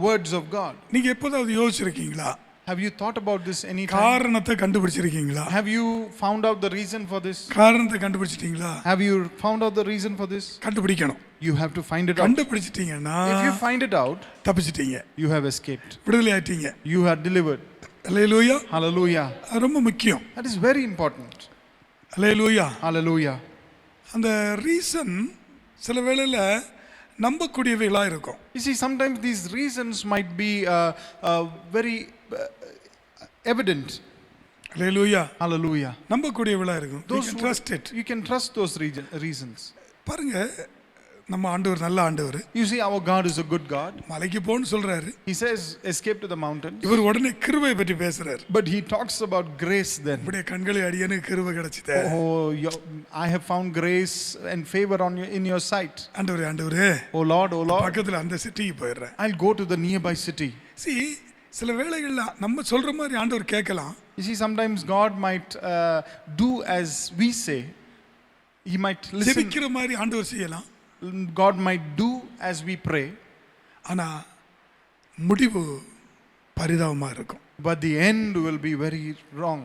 words of God? நீங்க எப்போதாவது யோசிச்சிருக்கீங்களா? Have you thought about this any time? காரணத்தை கண்டுபிடிச்சிருக்கீங்களா? Have you found out the reason for this? காரணத்தை கண்டுபிடிச்சிட்டீங்களா? Have you found out the reason for this? கண்டுபிடிக்கணும். You have to find it out. கண்டுபிடிச்சிட்டீங்கன்னா If you find it out, தப்பிச்சிட்டீங்க. you have escaped. விடுதலை ஆயிட்டீங்க. You are delivered. Hallelujah. Hallelujah. அது ரொம்ப முக்கியம். That is very important. Hallelujah. Hallelujah. அந்த reason சில வேளையில நம்பக்கூடியவைகளா இருக்கும். You see, sometimes these reasons might be very evident. Hallelujah. Hallelujah. நம்பக்கூடியவைகளா இருக்கும். You can trust it. You can trust those reasons. பாருங்க, நம்ம ஆண்டவர் நல்ல ஆண்டவர். You see, our God is a good God. மலைக்கு போன்னு சொல்றாரு. He says escape to the mountain. இவர் உடனே கிருபை பற்றி பேசுறார். But he talks about grace then. அப்படியே கண்களை அடியனுக்கு கிருபை கிடைச்சதே. Oh, I have found grace and favor in your sight. ஆண்டவரே. Oh Lord. பக்கத்துல அந்த சிட்டிக்கு போயிடுறேன். I'll go to the nearby city. See, சில வேளைகள்ல நம்ம சொல்ற மாதிரி ஆண்டவர் கேட்கலாம். You see, sometimes God might do as we say. He might listen. ஜெபிக்கிற மாதிரி ஆண்டவர் செய்யலாம். God might do as we pray. ஆனா முடிவு பரிதாபமா இருக்கும். But the end will be very wrong.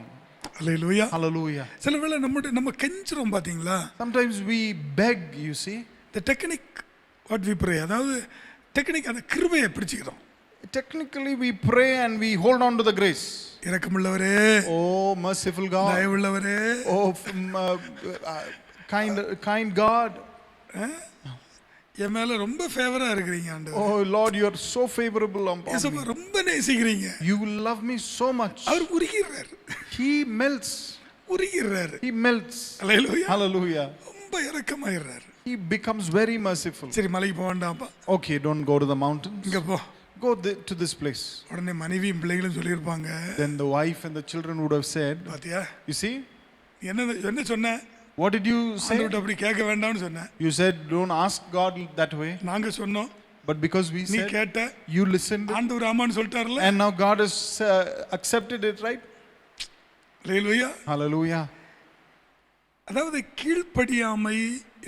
Hallelujah. Hallelujah. சில வேளை நம்ம கெஞ்சுறோம் பாத்தீங்களா? Sometimes we beg, you see. The technique what we pray, அதாவது டெக்னிக் அந்த கிருபையை பிடிச்சுக்கிறோம். Technically we pray and we hold on to the grace. இரக்கமுள்ளவரே. Oh merciful God. தயவுள்ளவரே. Oh kind God. என் மேல ரொம்ப ஃபேவரா இருக்கீங்க ஆண்டவரே. Oh Lord, you are so favorable upon me. ரொம்ப நேசிக்கிறீங்க. You love me so much. Our உருகிறார். He melts. உருகிறார். He melts. Hallelujah. Hallelujah. ரொம்ப இரக்கமாயிறார். He becomes very merciful. சரி மலைக்கு போக வேண்டாம்ப்பா. Okay, don't go to the mountains. இங்க போ. Go to this place. உடனே மனைவியும் பிள்ளைகளும் சொல்லிருப்பாங்க. Then the wife and the children would have said, பாத்தியா? You see? என்ன சொன்ன? What did you say? ஆண்டவர்ட்ட அப்படி கேட்க வேண்டாம்னு சொன்னேன். You said don't ask God that way. நாங்க சொன்னோம். But because we நீ said, கேட்ட, you listened. ஆண்டவர் ஆமான்னு சொல்லிட்டார்ல. And now God has accepted it, right? Hallelujah. Hallelujah. அதாவது கீழ்ப்படியாமை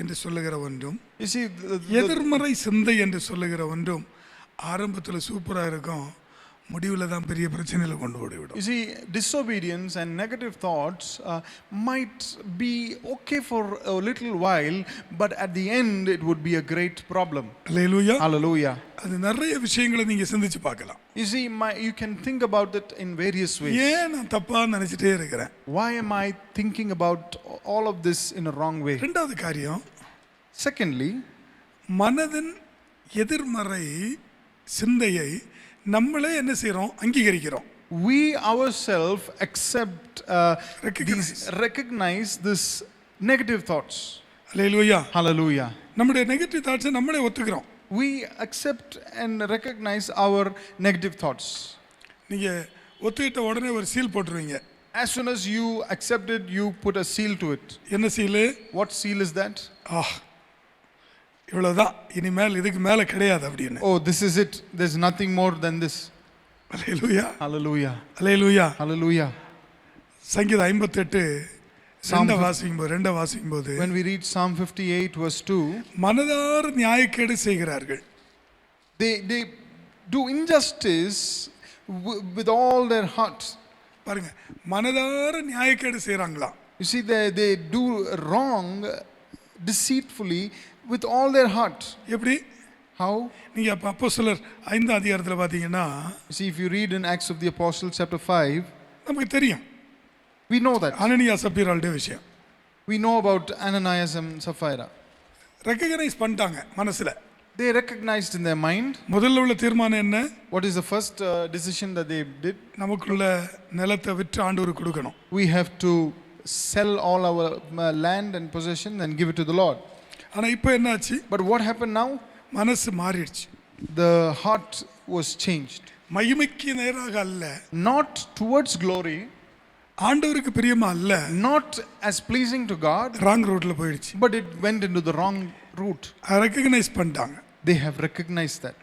என்று சொல்லுகிற ஒன்றும் You see, எதிர்மறை சிந்தை என்று சொல்லுகிற ஒன்றும் ஆரம்பத்தில் சூப்பராக இருக்கும், முடிவில் தான் பெரிய பிரச்சனையில் கொண்டு போய்விடும். you see, disobedience and negative thoughts might be okay for a little while, but at the end it would be a great problem. Hallelujah. Hallelujah. அது நிறைய விஷயங்களை நீங்கள் சிந்திச்சு பார்க்கலாம். You see, you can think about it in various ways. ஏன் நான் தப்பாக நினச்சிட்டே இருக்கிறேன்? Why am I thinking about all of this in a wrong way? ரெண்டாவது காரியம், Secondly, மனதின் எதிர்மறை சிந்தையை நம்மளே என்ன செய்கிறோம்? அங்கீகரிக்கிறோம். we ourselves accept, recognize this negative thoughts. Hallelujah. Hallelujah. நம்முடைய நெகட்டிவ் தாட்ஸை நம்மளே ஒத்துக்கிறோம். We accept and recognize our negative thoughts. நீங்கள் ஒத்துக்கிட்ட உடனே ஒரு seal போட்டுருவீங்க. As soon as you accept it, you put a seal to it. என்ன seal? What seal is that? இவ்வளோதான், இனிமேல் இதுக்கு மேலே கிடையாது அப்படின்னு. Oh, this is it. There's nothing more than this. Hallelujah. Hallelujah. Hallelujah. Hallelujah. சங்கீதம் 58 ரெண்டை வாசிக்கும்போது When we read Psalm 58 verse 2, மனதார நியாயக்கேடு செய்கிறார்கள். they do injustice with all their heart. பாருங்க, மனதார நியாயக்கேடு செய்கிறாங்களா? You see, they do wrong deceitfully with all their heart. எப்படி? How? நீங்க அப்போ அப்போஸ்தலர் 5ஆம் அதிகாரத்தில் பார்த்தீங்கன்னா, You see, if you read in Acts of the Apostles chapter 5, நமக்கு தெரியும், we know that. அனனியா சப்பீராளுடைய விஷயம். We know about Ananias and Sapphira. Recognise பண்ணிட்டாங்க மனசுல. They recognized in their mind. முதல்ல உள்ள தீர்மானம் என்ன? What is the first decision that they did? நமக்குள்ள நிலத்தை விற்று ஆண்டவருக்கு கொடுக்கணும். We have to sell all our land and possession and give it to the Lord. ஆனா இப்போ என்னாச்சு? But what happened now? மனசு மாறிடுச்சு. The heart was changed. மகிமைக்கு நேராக அல்ல, Not towards glory, ஆண்டவருக்கு பிரியமா அல்ல, not as pleasing to God, wrong ரோட்ல போயிடுச்சு. but it went into the wrong route. Recognise பண்ணிட்டாங்க. They have recognized that.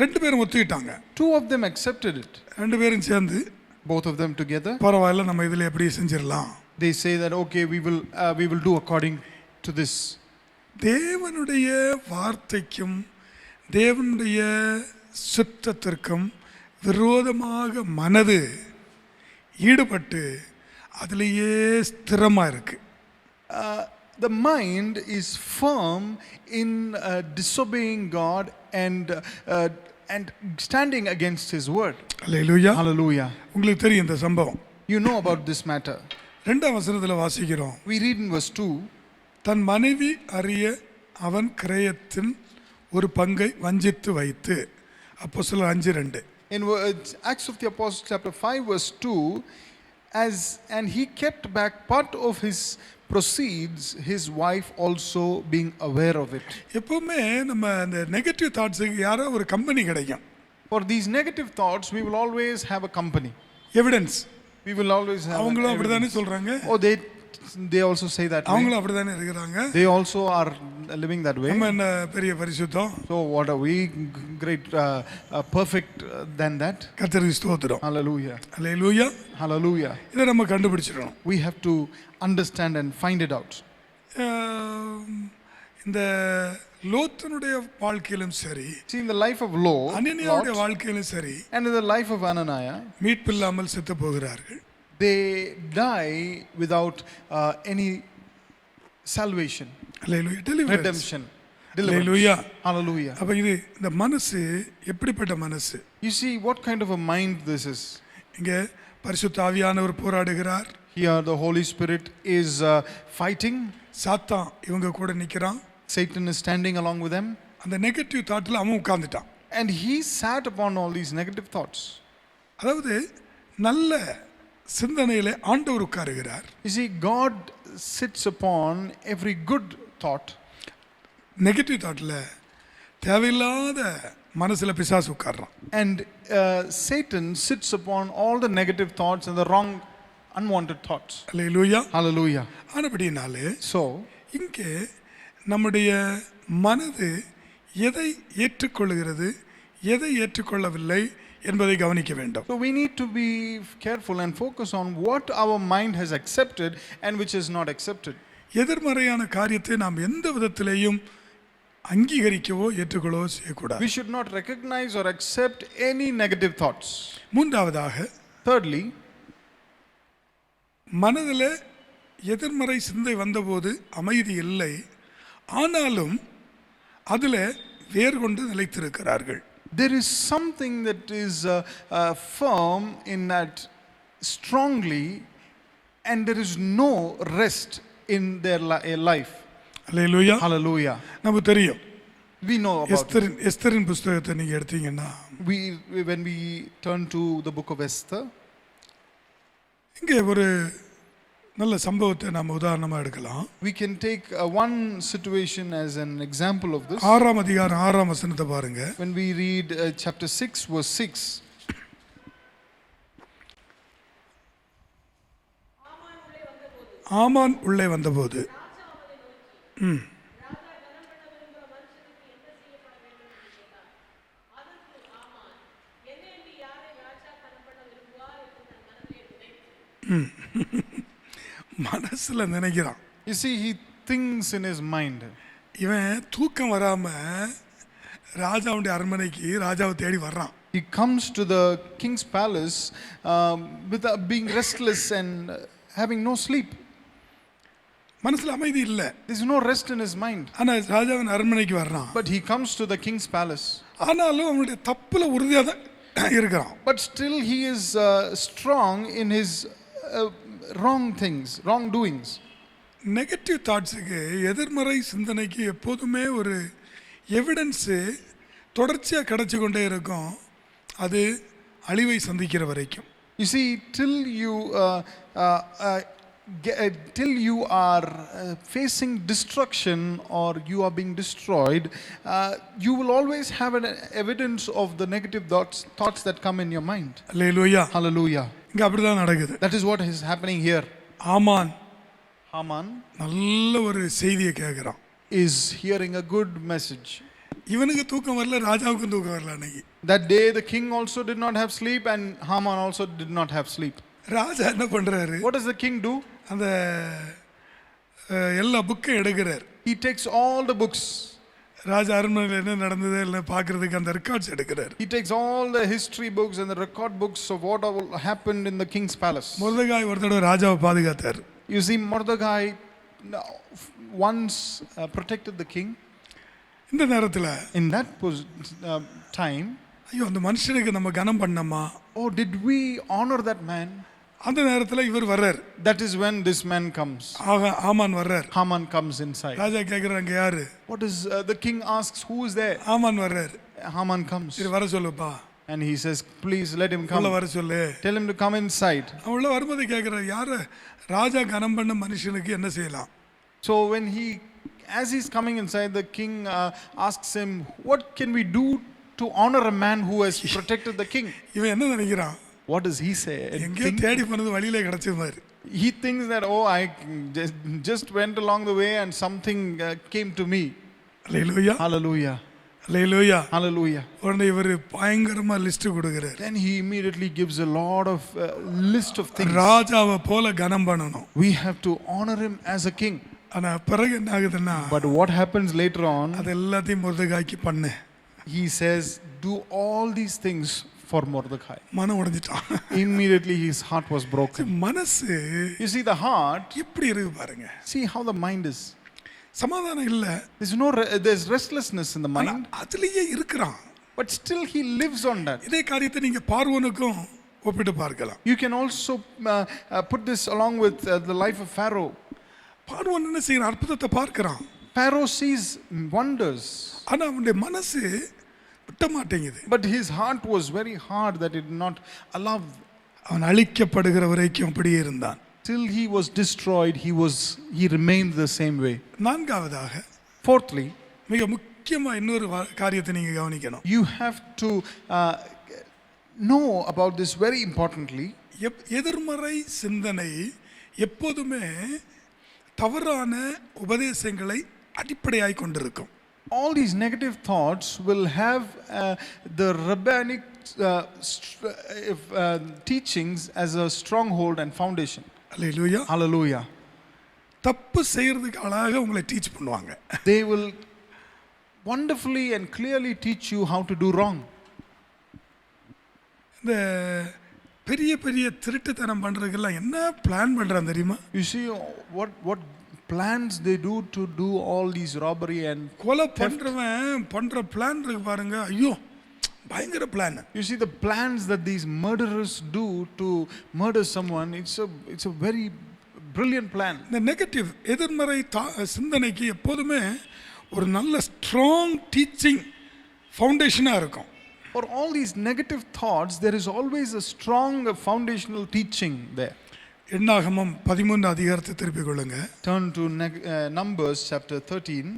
ரெண்டு பேரும் ஒத்துக்கிட்டாங்க. Two of them accepted it. ரெண்டு பேரும் சேர்ந்து Both of them together. பரவாயில்ல, நம்ம இதில் எப்படி செஞ்சிடலாம். They say that okay, we will do according to this. தேவனுடைய வார்த்தைக்கும் தேவனுடைய சுத்தத்திற்கும் விரோதமாக மனது ஈடுபட்டு அதிலேயே ஸ்திரமாக இருக்கு. The mind is firm in disobeying God and standing against His word. Hallelujah. Hallelujah. உங்களுக்கு தெரியும் இந்த சம்பவம். You know about this matter. 2ஆம் வசனத்தில் வாசிக்கிறோம். We read in verse 2. தன் மனைவி அறிய அவன் கிரயத்தின் ஒரு பங்கை வஞ்சித்து வைத்து. அப்போஸ்தலர் 5:2. In Acts of the Apostles chapter 5 verse 2, and he kept back part of his proceeds, his wife also being aware of it. எப்பவுமே நம்ம அந்த நெகட்டிவ் தாட்ஸுக்கு யாரோ ஒரு கம்பெனி கிடைக்கும். For these negative thoughts, we will always have a company. Evidence. We will always have. அவங்களும் அப்படிதானே சொல்றாங்க. Oh, they also say that way. அவங்களும் அப்படிதானே இருக்கிறாங்க. They also are living that way. நம்ம என்ன பெரிய பரிசுத்தம். So what are we great perfect than that? கர்த்தருக்கு ஸ்தோத்திரம். Hallelujah. அல்லேலூயா. Hallelujah. இதை நம்ம கண்டுபிடிச்சிடணும். We have to understand and find it out. இந்த லோத்தனுடைய வாழ்க்கையிலும் சரி, See, in the life of Lot, அனனியாவுடைய வாழ்க்கையிலும் சரி, and in the life of Ananias, மீட்பில்லாமல் செத்து போகிறார்கள். they die without any salvation, hallelujah. Deliverance. redemption, hallelujah. deliverance. Hallelujah. அப்ப இது இந்த மனசு எப்படிப்பட்ட மனசு? You see what kind of a mind this is. இங்க பரிசுத்த ஆவியானவர் போராடுகிறார். Here the Holy Spirit is fighting. சாத்தான் இவங்க கூட நிக்கிறான். Satan is standing along with them. அந்த நெகட்டிவ் தாட்ல அவன் உட்கார்ந்துட்டான். And he sat upon all these negative thoughts. அதாவது நல்ல சிந்தனையிலே ஆண்டவர் உட்காருகிறார். You see, God sits upon every good thought. Negative தாட்ல தேவையில்லாத மனசுல பிசாசு உட்கார்றான். And Satan sits upon all the negative thoughts and the wrong unwanted thoughts. Hallelujah. Hallelujah. ஆனபடினாலே So இங்கே நம்முடைய மனது எதை ஏற்றுக்கொள்கிறது, எதை ஏற்றுக்கொள்ளவில்லை என்பதை கவனிக்க வேண்டும். So we need to be careful and focus on what our mind has accepted and which is not accepted. எதிர்மறையான காரியத்தை நாம் எந்த விதத்திலேயும் அங்கீகரிக்கவோ ஏற்றுக்கொள்ளவோ செய்யக்கூடாது. We should not recognize or accept any negative thoughts. மூன்றாவதாக, Thirdly, மனதில் எதிர்மறை சிந்தை வந்தபோது அமைதி இல்லை, ஆனாலும் அதில் வேர் கொண்டு நிலைத்திருக்கிறார்கள். there is something that is firm in that strongly, and there is no rest in their life. Hallelujah. Hallelujah. நமக்கு தெரியும். We know about it. எஸ்தரின் புஸ்தகத்தை நீங்க எடுத்தீங்கன்னா, When we turn to the book of Esther, இங்கே ஒரு நல்ல சம்பவத்தை நாம் உதாரணமாக எடுக்கலாம். we can take one situation as an example of this. 6ஆம் அதிகாரம் 6ஆம் வசனத்தை பாருங்க. When we read chapter 6 verse 6, ஆமான் உள்ளே வந்தபோது மனசுல நினைக்கிறான். you see, he thinks in his mind. இவன் தூக்கம் வராம ராஜாவுடைய அரண்மனைக்கு ராஜாவை தேடி வர்றான். He comes to the king's palace without being restless and having no sleep. மனசுல அமைதி இல்ல. There's no rest in his mind. ஆனா ராஜாவின் அரண்மனைக்கு வர்றான். But he comes to the king's palace. ஆனாலும் அவனுடைய தப்புல உறுதியா தான் இருக்கிறான். But still he is strong in his wrong things, wrongdoings. Negative தாட்ஸுக்கு, எதிர்மறை சிந்தனைக்கு எப்போதுமே ஒரு எவிடன்ஸ் தொடர்ச்சியாக கிடைச்சி கொண்டே இருக்கும், அது அழிவை சந்திக்கிற வரைக்கும். You see, till you are facing destruction or you are being destroyed, you will always have an evidence of the negative thoughts that come in your mind. Hallelujah. Hallelujah. இங்கே அப்படிதான் நடக்குது. That is what is happening here. Haman Haman நல்ல ஒரு செய்தியை கேட்குறான். is hearing a good message. இவனுக்கு தூக்கம் வரல, ராஜாவுக்கும் தூக்கம் வரல. அன்னைக்கு That day the king also did not have sleep and Haman also did not have sleep. ராஜா என்ன பண்றாரு? What does the king do? அந்த எல்லா புக்கையும் எடுக்கிறார். He takes all the books. ராஜா அரண்மனையில் என்ன நடந்தது எல்லாம் பார்க்கறதுக்கு அந்த ரெக்கார்ட்ஸ் எடுக்கிறார். He takes all the history books and the record books of what all happened in the king's palace. மொர்தெகாய் ஒரு தடவை ராஜாவை பாதுகாத்தார். You see, Mordecai once protected the king. இந்த நேரத்தில் In that time, ஐயோ அந்த மனுஷனுக்கு நம்ம கனம் பண்ணோமா? oh, did we honor that man? அந்த நேரத்தில் இவர் வர்றார். That is when this man comes. ஆமான் வர்றார். Haman comes inside. ராஜா கேட்குறாங்க, யாரு? What is the king asks, who is there? ஆமான் வர்றார். Haman comes. சரி வர சொல்லுப்பா. And he says, please let him come. உள்ள வர சொல்லு. Tell him to come inside. உள்ள வரும்போது கேட்குறாரு, யாரு ராஜா கனம் பண்ண மனுஷனுக்கு என்ன செய்யலாம்? So when as he's coming inside, the king asks him, what can we do to honor a man who has protected the king? இவன் என்ன நினைக்கிறான்? What does he say? எங்கேயோ தேடி போனது வழியிலே கிடைச்ச மாதிரி. He thinks that, oh, I just went along the way and something came to me. Hallelujah. Hallelujah. Hallelujah. Hallelujah. உடனே இவர் பயங்கரமா லிஸ்ட் கொடுக்கிறார். Then he immediately gives a lot of list of things. ராஜாவை போல கனம் பண்ணணும். We have to honor him as a king. ஆனா பிறகு என்ன ஆகுதுன்னா, But what happens later on? அது எல்லாத்தையும் மொர்தெகாய்க்கு பண்ணு. He says, do all these things for Mordecai. மனம் உடைஞ்சிட்டான். Immediately his heart was broken. மனசு You see, the heart, எப்படி இருக்கு பாருங்க. see how the mind is. சமாதானம் இல்ல. There's restlessness in the mind. அதுலயே இருக்கிறான். But still he lives on that. இதே காரியத்தை நீங்க பார்வோனுக்கும் ஒப்பிட்டு பார்க்கலாம். You can also put this along with the life of Pharaoh. பார்வோன் என்ன செய்யறான்? அற்புதத்தை பார்க்கிறான். Pharaoh sees wonders. ஆனா அவனுடைய மனசு விட்ட மாட்டேங்குது. But his heart was very hard that it did not allow. அவன் அழிக்கப்படுகிற வரைக்கும் அப்படியே இருந்தான். Till he was destroyed, he remained the same way. நான்காவதாக, Fourthly, மிக முக்கியமா இன்னொரு காரியத்தை நீங்க கவனிக்கணும். you have to know about this very importantly. எதிர்மறை சிந்தனை எப்போதுமே தவறான உபதேசங்களை அடிப்படையாய் கொண்டிருக்கும். All these negative thoughts will have the rabbinic teachings as a stronghold and foundation. Hallelujah. Hallelujah. தப்பு செய்யறதுக்கு அழகாக உங்களை டீச் பண்ணுவாங்க. They will wonderfully and clearly teach you how to do wrong. இந்த பெரிய பெரிய திருட்டுத்தனம் பண்றதுக்கெல்லாம் என்ன பிளான் பண்றான் தெரியுமா? You see what plans they do to do all these robbery and கொலை பண்றவன் பண்ற பிளான் இருக்கு பாருங்க. ஐயோ பயங்கர plan. you see the plans that these murderers do to murder someone. It's a very brilliant plan. இந்த நெகட்டிவ் எதிர்மறை சிந்தனைக்கு எப்போதுமே ஒரு நல்ல ஸ்ட்ராங் டீச்சிங் ஃபவுண்டேஷனா இருக்கும். For all these negative thoughts, there is always a strong foundational teaching there. என்னாகமம் 13 அதிகாரத்தை திருப்பிக் கொள்ளுங்க. Turn to Numbers chapter 13.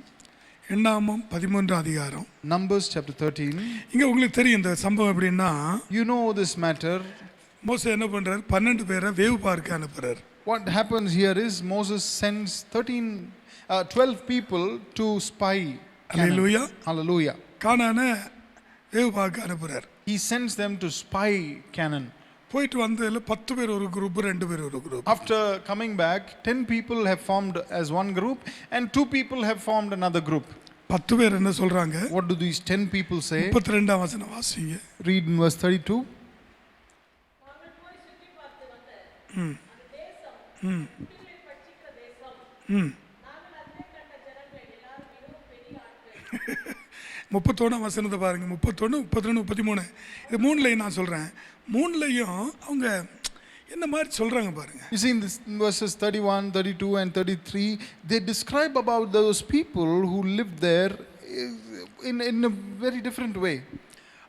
என்னாகமம் 13 அதிகாரம். Numbers chapter 13. இங்க உங்களுக்கு தெரியும் இந்த சம்பவம் எப்படின்னா, You know this matter. மோசே என்ன பண்றாரு? 12 பேரை வேவு பார்க்க அனுப்புறாரு. What happens here is Moses sends 12 people to spy Canaan. Hallelujah. Hallelujah. கானானை வேவு பார்க்க அனுப்புறாரு. He sends them to spy Canaan. போயிட்டு வந்ததுல 10 பேர் ஒரு குரூப், 2 பேர் ஒரு group. After coming back, 10 people have formed as one group and 2 people have formed another group. 10 பேர் என்ன சொல்றாங்க? What do these 10 people say? 32ஆம் வசனம் வாசிங்க. Read in verse 32. முப்பத்தொன்னாம் வசனத்தை பாருங்க. 31, 32, 33. இது மூணுலையும் நான் சொல்றேன். மூணுலையும் அவங்க என்ன மாதிரி சொல்றாங்க பாருங்க. You see in verses 31, 32 and 33, they describe about those people who lived there in a very different way.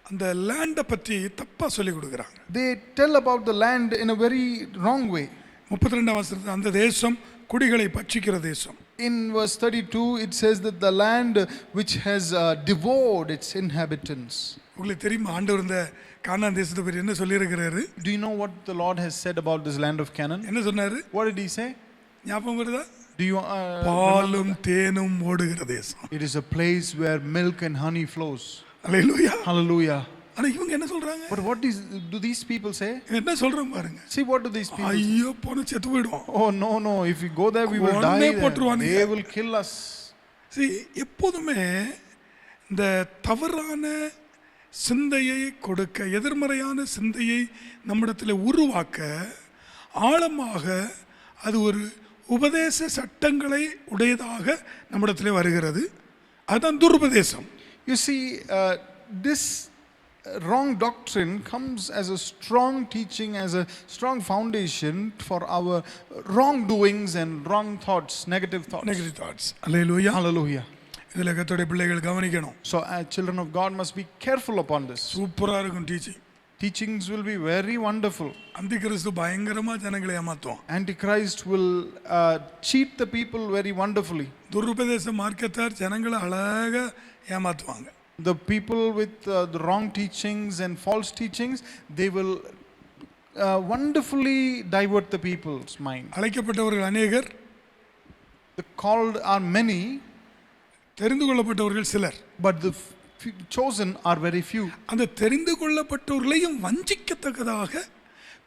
அந்த லேண்டை பற்றி தப்பா சொல்லி கொடுக்குறாங்க. They tell about the land in a very wrong way. 32ஆம் வசனத்தில் அந்த தேசம் குடிகளை பட்சிக்கிற தேசம். In verse 32 it says that the land which has devoured its inhabitants. உங்களுக்கு தெரியுமா ஆண்டவர் இந்த கானான் தேசத்தை பற்றி என்ன சொல்லியிருக்கிறாரு? Do you know what the Lord has said about this land of Canaan? என்ன சொன்னாரு? What did he say? ஞாபகம் வருதா? Do you பாலும் தேனும் ஓடுகிற தேசம். It is a place where milk and honey flows. Hallelujah. Hallelujah. ஆனா இவங்க என்ன சொல்றாங்க? But what do these people say? என்ன சொல்றாங்க பாருங்க. See what do these people say? ஐயோ போன செத்து போய்டும். Oh no, if we go there we will die. They will kill us. See எப்போதுமே இந்த தவறான சிந்தையை கொடுக்க, எதிர்மறையான சிந்தையை நம்மிடத்தில் உருவாக்க ஆழமாக அது ஒரு உபதேச சட்டங்களை உடையதாக நம்மிடத்தில் வருகிறது. அதுதான் துருபதேசம். You see, this wrong doctrine comes as a strong teaching, as a strong foundation for our wrongdoings and wrong thoughts, negative thoughts. Negative thoughts. Hallelujah. Hallelujah. இதில் கர்த்தருடைய பிள்ளைகள் கவனிக்கணும். So children of God must be careful upon this. சூப்பரா இருக்கும் teaching. Teachings will be very wonderful. அந்திகிறிஸ்து பயங்கரமா ஜனங்களை ஏமாத்துவான். Antichrist will cheat the people very wonderfully. துருபதேச மார்க்கத்தார் ஜனங்களை அழகா ஏமாத்துவாங்க. The people with the wrong teachings and false teachings, they will wonderfully divert the people's mind. அழைக்கப்பட்டவர்கள் அநேகர், The called are many, தெரிந்து கொள்ளப்பட்டவர்கள் சிலர். but the chosen are very few. அந்த தெரிந்து கொள்ளப்பட்டவர்களையும் வஞ்சிக்கத்தக்கதாக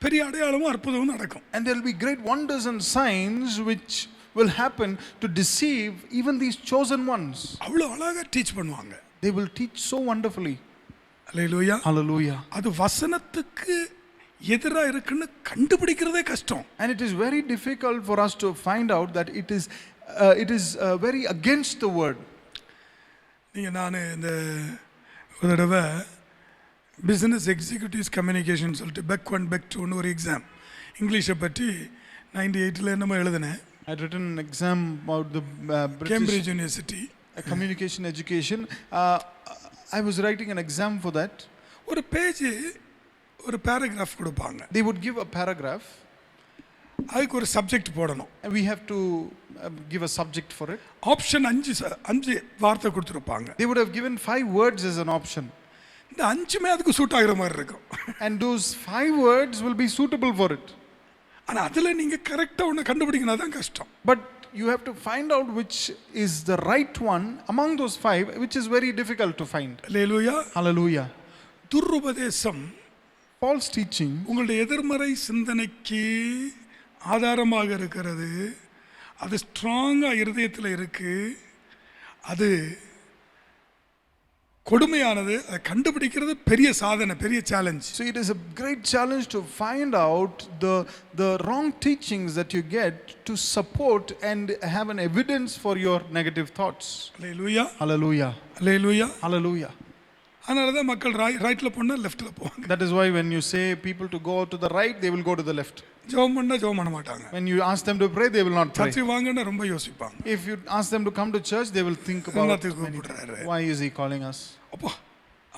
பெரிய அடையாளமும் அற்புதமும் நடக்கும். And there will be great wonders and signs which will happen to deceive even these chosen ones. அவ்வளவு அழகா டீச் பண்ணுவாங்க. They will teach so wonderfully. Hallelujah. Hallelujah. அது வசனத்துக்கு எதிரா இருக்குன்னு கண்டுபிடிக்கிறதே கஷ்டம். And it is very difficult for us to find out that it is very against the word. நீங்க நான் இந்த ஒரு தடவை பிஸ்னஸ் எக்ஸிக்யூட்டிவ்ஸ் கம்யூனிகேஷன் சொல்லிட்டு பெக் 1 பெக் 2ன்னு ஒரு எக்ஸாம் இங்கிலீஷை பற்றி 98ல் என்னமோ எழுதினேன். I had written an exam about the Cambridge university communication education. I was writing an exam for that. ஒரு பேஜ் ஒரு பேராகிராஃப் கொடுப்பாங்க. They would give a paragraph. அதுக்கு ஒரு சப்ஜெக்ட் போடணும். And we have to give a subject for it. Option 5 வார்த்தை கொடுத்துருப்பாங்க. They would have given 5 words as an option. இந்த 5மே அதுக்கு சூட் ஆகிற மாதிரி இருக்கும். And those 5 words will be suitable for it. ஆனால் அதில் நீங்கள் கரெக்டாக ஒன்று கண்டுபிடிக்கணும், தான் கஷ்டம். But you have to find out which is the right one among those 5, which is very difficult to find. Hallelujah. Hallelujah. துருபதேசம் false teaching உங்களுடைய எதிர்மறை சிந்தனைக்கு ஆதாரமாக இருக்கிறது. அது ஸ்ட்ராங்காக இருதயத்தில் இருக்கு. அது கொடுமையானது. அதை கண்டுபிடிக்கிறது பெரிய சாதனை, பெரிய challenge. So it is a great challenge to find out the wrong teachings that you get to support and have an evidence for your negative thoughts. Hallelujah, Hallelujah. Hallelujah. Hallelujah. அதனால தான் மக்கள் ரைட்டில் போனால் லெஃப்ட்டில் போவாங்க. That is why when you say people to go to the right, they will go to the left. ஜெபம் பண்ணால் ஜெபம் பண்ண மாட்டாங்க. When you ask them to pray, they will not pray. சர்ச்சை வாங்கன்னா ரொம்ப யோசிப்பாங்க. If you ask them to come to church, they will think about என்னத்துக்கு கூப்பிடுறாரு, why is he calling us? அப்போ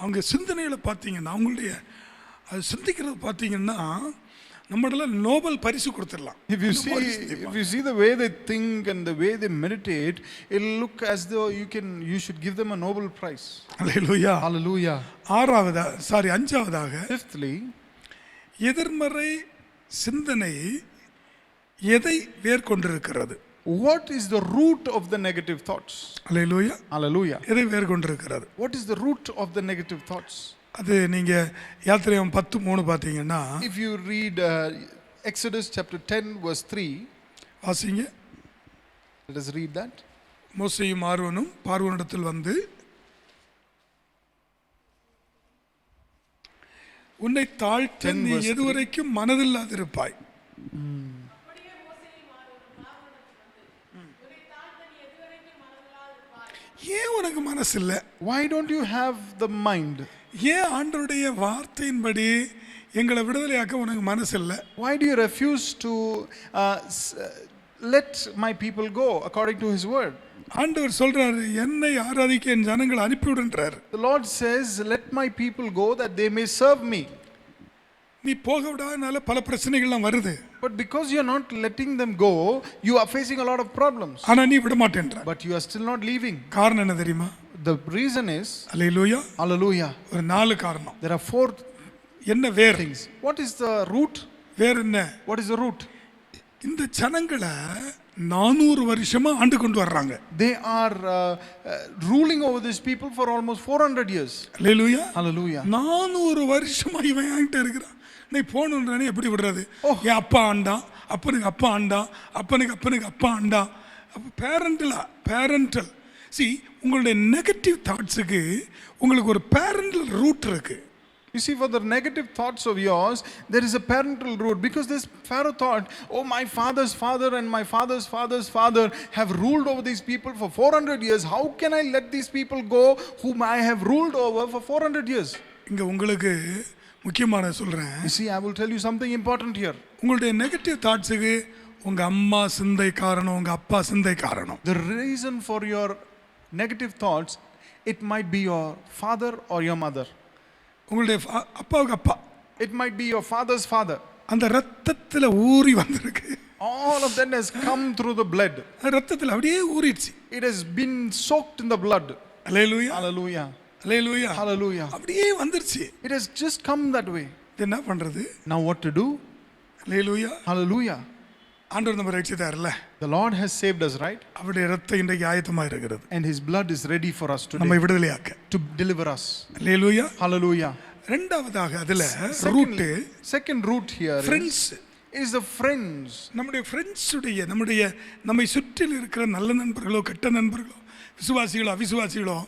அவங்க சிந்தனைகளை பார்த்தீங்கன்னா, அவங்களுடைய அது சிந்திக்கிறது பார்த்தீங்கன்னா நம்மளெல்லாம் நோபல் பரிசு கொடுத்துடலாம். If you see the way they think and the way they meditate, it'll look as though you should give them a Nobel Prize. Hallelujah. Hallelujah. அஞ்சாவதாக, Fifthly, எதிர்மறை சிந்தனை எதை வேர்கொண்டிருக்கிறது? what is the root of the negative thoughts? Hallelujah. Hallelujah. எதை வேர்கொண்டிருக்கிறது? What is the root of the negative thoughts? அது நீங்க யாத்திரையாகமம் 10:3 பார்த்தீங்கன்னா, If you read Exodus chapter 10 verse 3, வாசிங்க. let us read that. மோசேயும் ஆரோனும் பார்வோனிடத்தில் வந்து, உன்னை தாழ்த்த நீ எதுவரைக்கும் மனதில்லாதிருப்பாய். ஏன் உனக்கு மனசு இல்லை? Why don't you have the mind? ஏன் ஆண்டவருடைய வார்த்தையின்படி எங்களை விடுதலையாக்க உனக்கு மனசு இல்லை? Why do you refuse to let my people go according to his word? ஆண்டவர் சொல்றாரு, என்னை ஆராதிக்க என் ஜனங்களை அனுப்பிவிடுன்றார். The Lord says, let my people go that they may serve me. நீ போக விடாதனால பல பிரச்சனைகள்லாம் வருது. But because you are not letting them go, you are facing a lot of problems. ஆனா நீ விட மாட்டேன்ற. But you are still not leaving. காரணம் என்ன தெரியுமா? The reason is, hallelujah, hallelujah, ஒரு 4 காரணம். there are 4 என்ன வேர்? things. What is the root? வேர் என்ன? What is the root? இந்த ஜனங்களை 400 வருஷமா ஆண்டு கொண்டு வர்றாங்க. They are ruling over these people for almost 400 years. Hallelujah. Hallelujah. 400 வருஷமா இவன் என்கிட்ட இருக்கிறான். நீ போகணுன்றானே எப்படி விடுறது? என் அப்பா ஆண்டான், அப்பனுக்கு அப்பா ஆண்டான், அப்பனுக்கு அப்பா ஆண்டான். அப்போ பேரண்டல். See, உங்களுடைய நெகட்டிவ் தாட்ஸுக்கு உங்களுக்கு ஒரு பேரண்டல் ரூட் இருக்கு. You see, for the negative thoughts of yours, there is a parental root. Because this Pharaoh thought, oh, my father's father and my father's father's father have ruled over these people for 400 years. How can I let these people go whom I have ruled over for 400 years? இங்க உங்களுக்கு முக்கியமான சொல்றேன். You see, I will tell you something important here. உங்களுடைய negative தாட்ஸுக்கு உங்க அம்மா சிந்தை காரணம், உங்க அப்பா சிந்தை காரணம். The reason for your negative thoughts, it might be your father or your mother. உங்களுடைய அப்பாவுக்கு அப்பா, it might be your father's father. அந்த ரத்தத்துல ஊறி வந்திருக்கு. All of that has come through the blood. ரத்தத்துல அப்படியே ஊறிடுச்சு. It has been soaked in the blood. Hallelujah, Hallelujah, hallelujah, hallelujah. அப்படியே வந்துருச்சு. It has just come that way. என்ன பண்றது? Now what to do? Hallelujah, Hallelujah. ஆண்டவர் நம்ம ரட்சித்தார்ல. The Lord has saved us, right? அவருடைய ரத்தம் இன்றைக்கு ஆயத்தமா இருக்கிறது. And his blood is ready for us நம்மை today விடுதலையாக்க. to deliver us. Hallelujah. Hallelujah. இரண்டாவதாக அதுல root Second root here friends. is the friends. நம்முடைய ஃப்ரெண்ட்ஸுடைய நம்மை சுற்றில் இருக்கிற நல்ல நண்பர்களோ கெட்ட நண்பர்களோ விசுவாசிகளோ அவிசுவாசிகளோ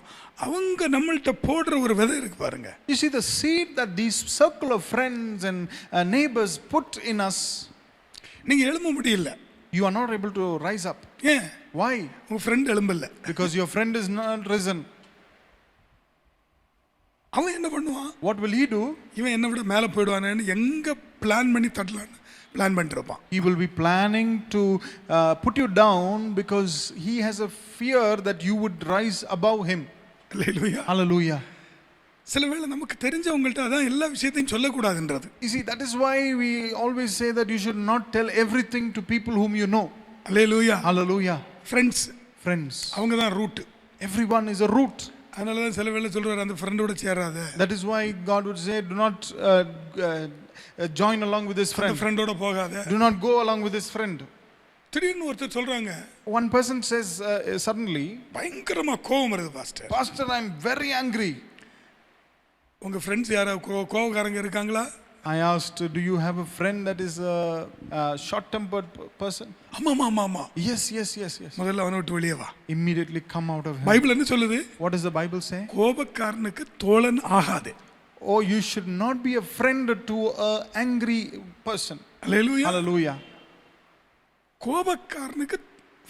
அவங்க நம்மள்ட்ட போடுற ஒரு விதை இருக்கு பாருங்க. You see the seed that these circle of friends and neighbors put in us. நீங்க எழும்ப முடியல. You are not able to rise up. ஏன்? Why? உங்க friend எழும்பல. Because your friend is not risen. அவன் என்ன பண்ணுவான்? What will he do? இவன் என்ன விட மேலே போயிடுவானேன்னு எங்க பிளான் பண்ணி தட்டலான்னு plan பண்ணிருப்பான். He will be planning to put you down because he has a fear that you would rise above him. Hallelujah. Hallelujah. சில வேளை நமக்கு தெரிஞ்சவங்கள்ட்ட அதான் எல்லா விஷயத்தையும் சொல்லக்கூடாதுன்றது. You see, that is why we always say that you should not tell everything to people whom you know. Hallelujah. Hallelujah. Friends, Friends. அவங்க தான் root. Everyone is a root. அதனால தான் சில வேளை சொல்றாரு அந்த ஃப்ரெண்டோட சேராத. That is why God would say, do not join along with this அந்த friend. ஃப்ரெண்டோட போகாத. Do not go along with this friend. திடீர்னு ஒருத்தர் சொல்றாங்க, One person says suddenly, பயங்கரமா கோபம் வருது pastor. Pastor, I'm very angry. உங்கள் ஃப்ரெண்ட்ஸ் யாராவது கோவக்காரங்க இருக்காங்களா? I asked, do you have a friend that is a short-tempered person? ஆமாம். Yes. முதல்ல அவனை விட்டு வெளியே வா. Immediately come out of him. Bible என்ன சொல்லுது? What does the Bible say? கோபக்காரனுக்கு தோழன் ஆகாதே. Oh, you should not be a friend to a angry person. Hallelujah. Hallelujah. கோபக்காரனுக்கு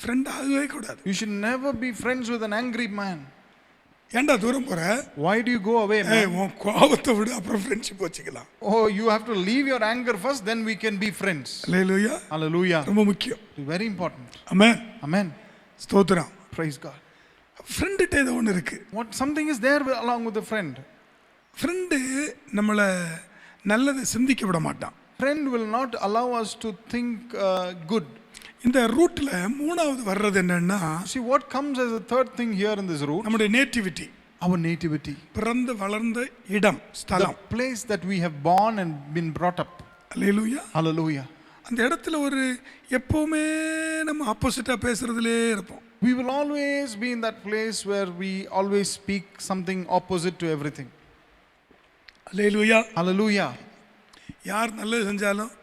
friend ஆகவே கூடாது. You should never be friends with an angry man. ஏன்டா தூரம் போற? Why do you go away, man? உன் கோபத்தை விடு, அப்புறம் ஃப்ரெண்ட்ஷிப் வச்சுக்கலாம். Oh, you have to leave your anger first, then we can be friends. Hallelujah. Hallelujah. ரொம்ப முக்கியம். Very important. ஆமென். Amen. ஸ்தோத்திரம். Praise God. ஃப்ரெண்ட்கிட்ட ஏதோ ஒன்று இருக்கு. Something is there along with the friend. Friend நம்மளை நல்லதை சிந்திக்க விட மாட்டான். Friend will not allow us to think good. இந்த ரூட்ல மூணாவது வர்றது என்னன்னா, See what comes as a third thing here in this route? நம்முடைய நேட்டிவிட்டி. Our nativity. பிறந்து வளர்ந்த இடம், ஸ்தலம். The place that we have born and been brought up. Hallelujah. Hallelujah. அந்த இடத்துல ஒரு எப்பவுமே நம்ம ஆப்போசிட்டா பேசுறதுலே இருப்போம். We will always be in that place where we always speak something opposite to everything. Hallelujah. Hallelujah. யார் நல்லது செஞ்சாலும்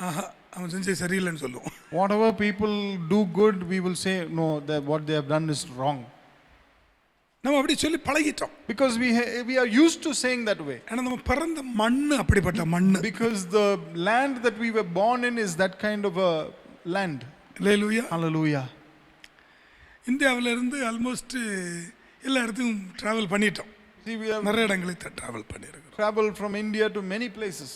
ஆஹா அவன் செஞ்சது சரியில்லைன்னு சொல்லுவோம். Whatever people do good, we will say no, that what they have done is wrong. நம்ம அப்படி சொல்லி பழகிட்டோம். Because we are used to saying that way. ஏன்னா நம்ம பிறந்த மண்ணு அப்படிப்பட்ட மண்ணு. Because the land that we were born in is that kind of a land. Hallelujah. Hallelujah. இந்தியாவில இருந்து ஆல்மோஸ்ட் எல்லா இடத்துக்கும் டிராவல் பண்ணிட்டோம். See, we have நிறைய இடங்களுக்கு டிராவல் பண்ணியிருக்கிறோம். traveled from India to many places.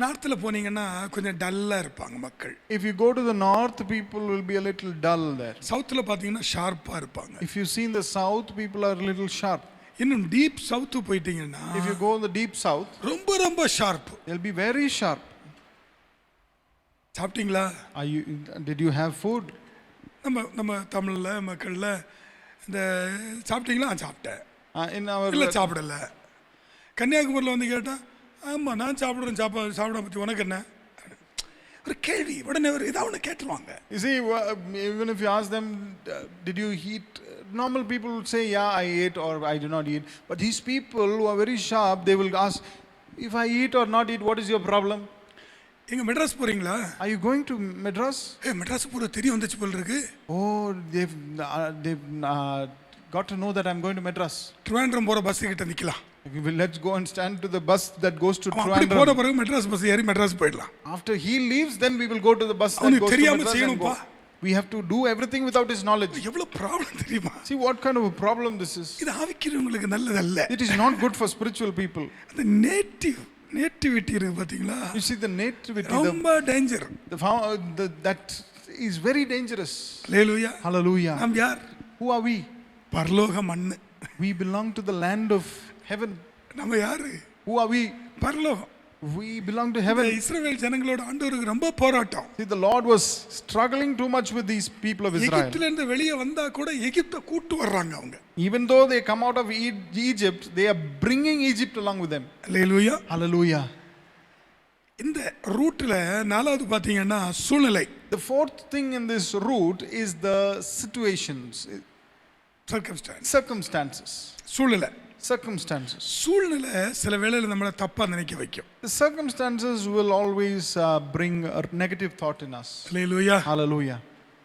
நார்த்தில் போனீங்கன்னா கொஞ்சம் டல்லாக இருப்பாங்க மக்கள். If you go to the north, people will be a little dull there. சவுத்தில் பார்த்தீங்கன்னா ஷார்ப்பாக இருப்பாங்க. If you see in the south, people are a little sharp. இன்னும் டீப் சவுத்து போயிட்டீங்கன்னா, If you go in the deep south, ரொம்ப sharp. they'll be very sharp. சாப்பிட்டீங்களா? Did you have food? நம்ம தமிழில் மக்களில் இந்த சாப்பிட்டீங்களா? சாப்பிட்டேன். In our இல்லை சாப்பிடல. கன்னியாகுமரியில் வந்து கேட்டால் ஆமாம் நான் சாப்பிட்றேன், சாப்பிட பற்றி உனக்கு என்ன ஒரு கேள்வி உடனே ஒரு இதாக ஒன்று கேட்டுருவாங்க. You see, even if you ask them, did you eat? Normal people will say, yeah, I ate or I do not eat. But these people who are very sharp, they will ask, if I eat or not eat, what is your problem? எங்க மெட்ராஸ் போறீங்களா? Are you going to Madras? Madras போற தெரிய வந்துச்சு போல இருக்கு. Oh, they've got to know that I'm going to Madras. Trivandrum போற bus கிட்ட நிக்கலாம். Let's go and stand to the bus that goes to அப்படி போற Trivandrum. பிறகு மெட்ராஸ் பஸ் ஏறி மெட்ராஸ் போயிடலாம். After he leaves, then we will go to the bus that அவனுக்கு goes to தெரியாம Madras and செய்யணும்பா. go. We have to do everything without his knowledge. எவ்வளவு problem தெரியுமா? See what kind of a problem this is. இது ஆவிக்கிறவங்களுக்கு நல்லதல்ல. It is not good for spiritual people. அந்த nativity இருக்கு பாத்தீங்களா? You see the nativity, ரொம்ப danger. that is very dangerous. Hallelujah. Hallelujah. நாம் யார்? Who are we? பரலோக மண்ணு. We belong to the land of heaven. நம்ம யாரு? Who are we? பரலோகம். We belong to heaven. இஸ்ரவேல் ஜனங்களோட ஆண்டவருக்கு ரொம்ப போராட்டம். See, the Lord was struggling too much with these people of Israel. எகிப்தில இருந்து வெளியே வந்தா கூட எகிப்தை கூட்டி வர்றாங்க அவங்க. Even though they come out of Egypt, they are bringing Egypt along with them. Hallelujah. Hallelujah. இந்த ரூட்ல நாலாவது பாத்தீங்கன்னா சூழ்நிலை. The fourth thing in this route is the situations, circumstances. சூழ்நிலை சில வேளையில நம்மள தப்பா நினைக்க வைக்கும். The circumstances will always bring a negative thought in us. Hallelujah. Hallelujah.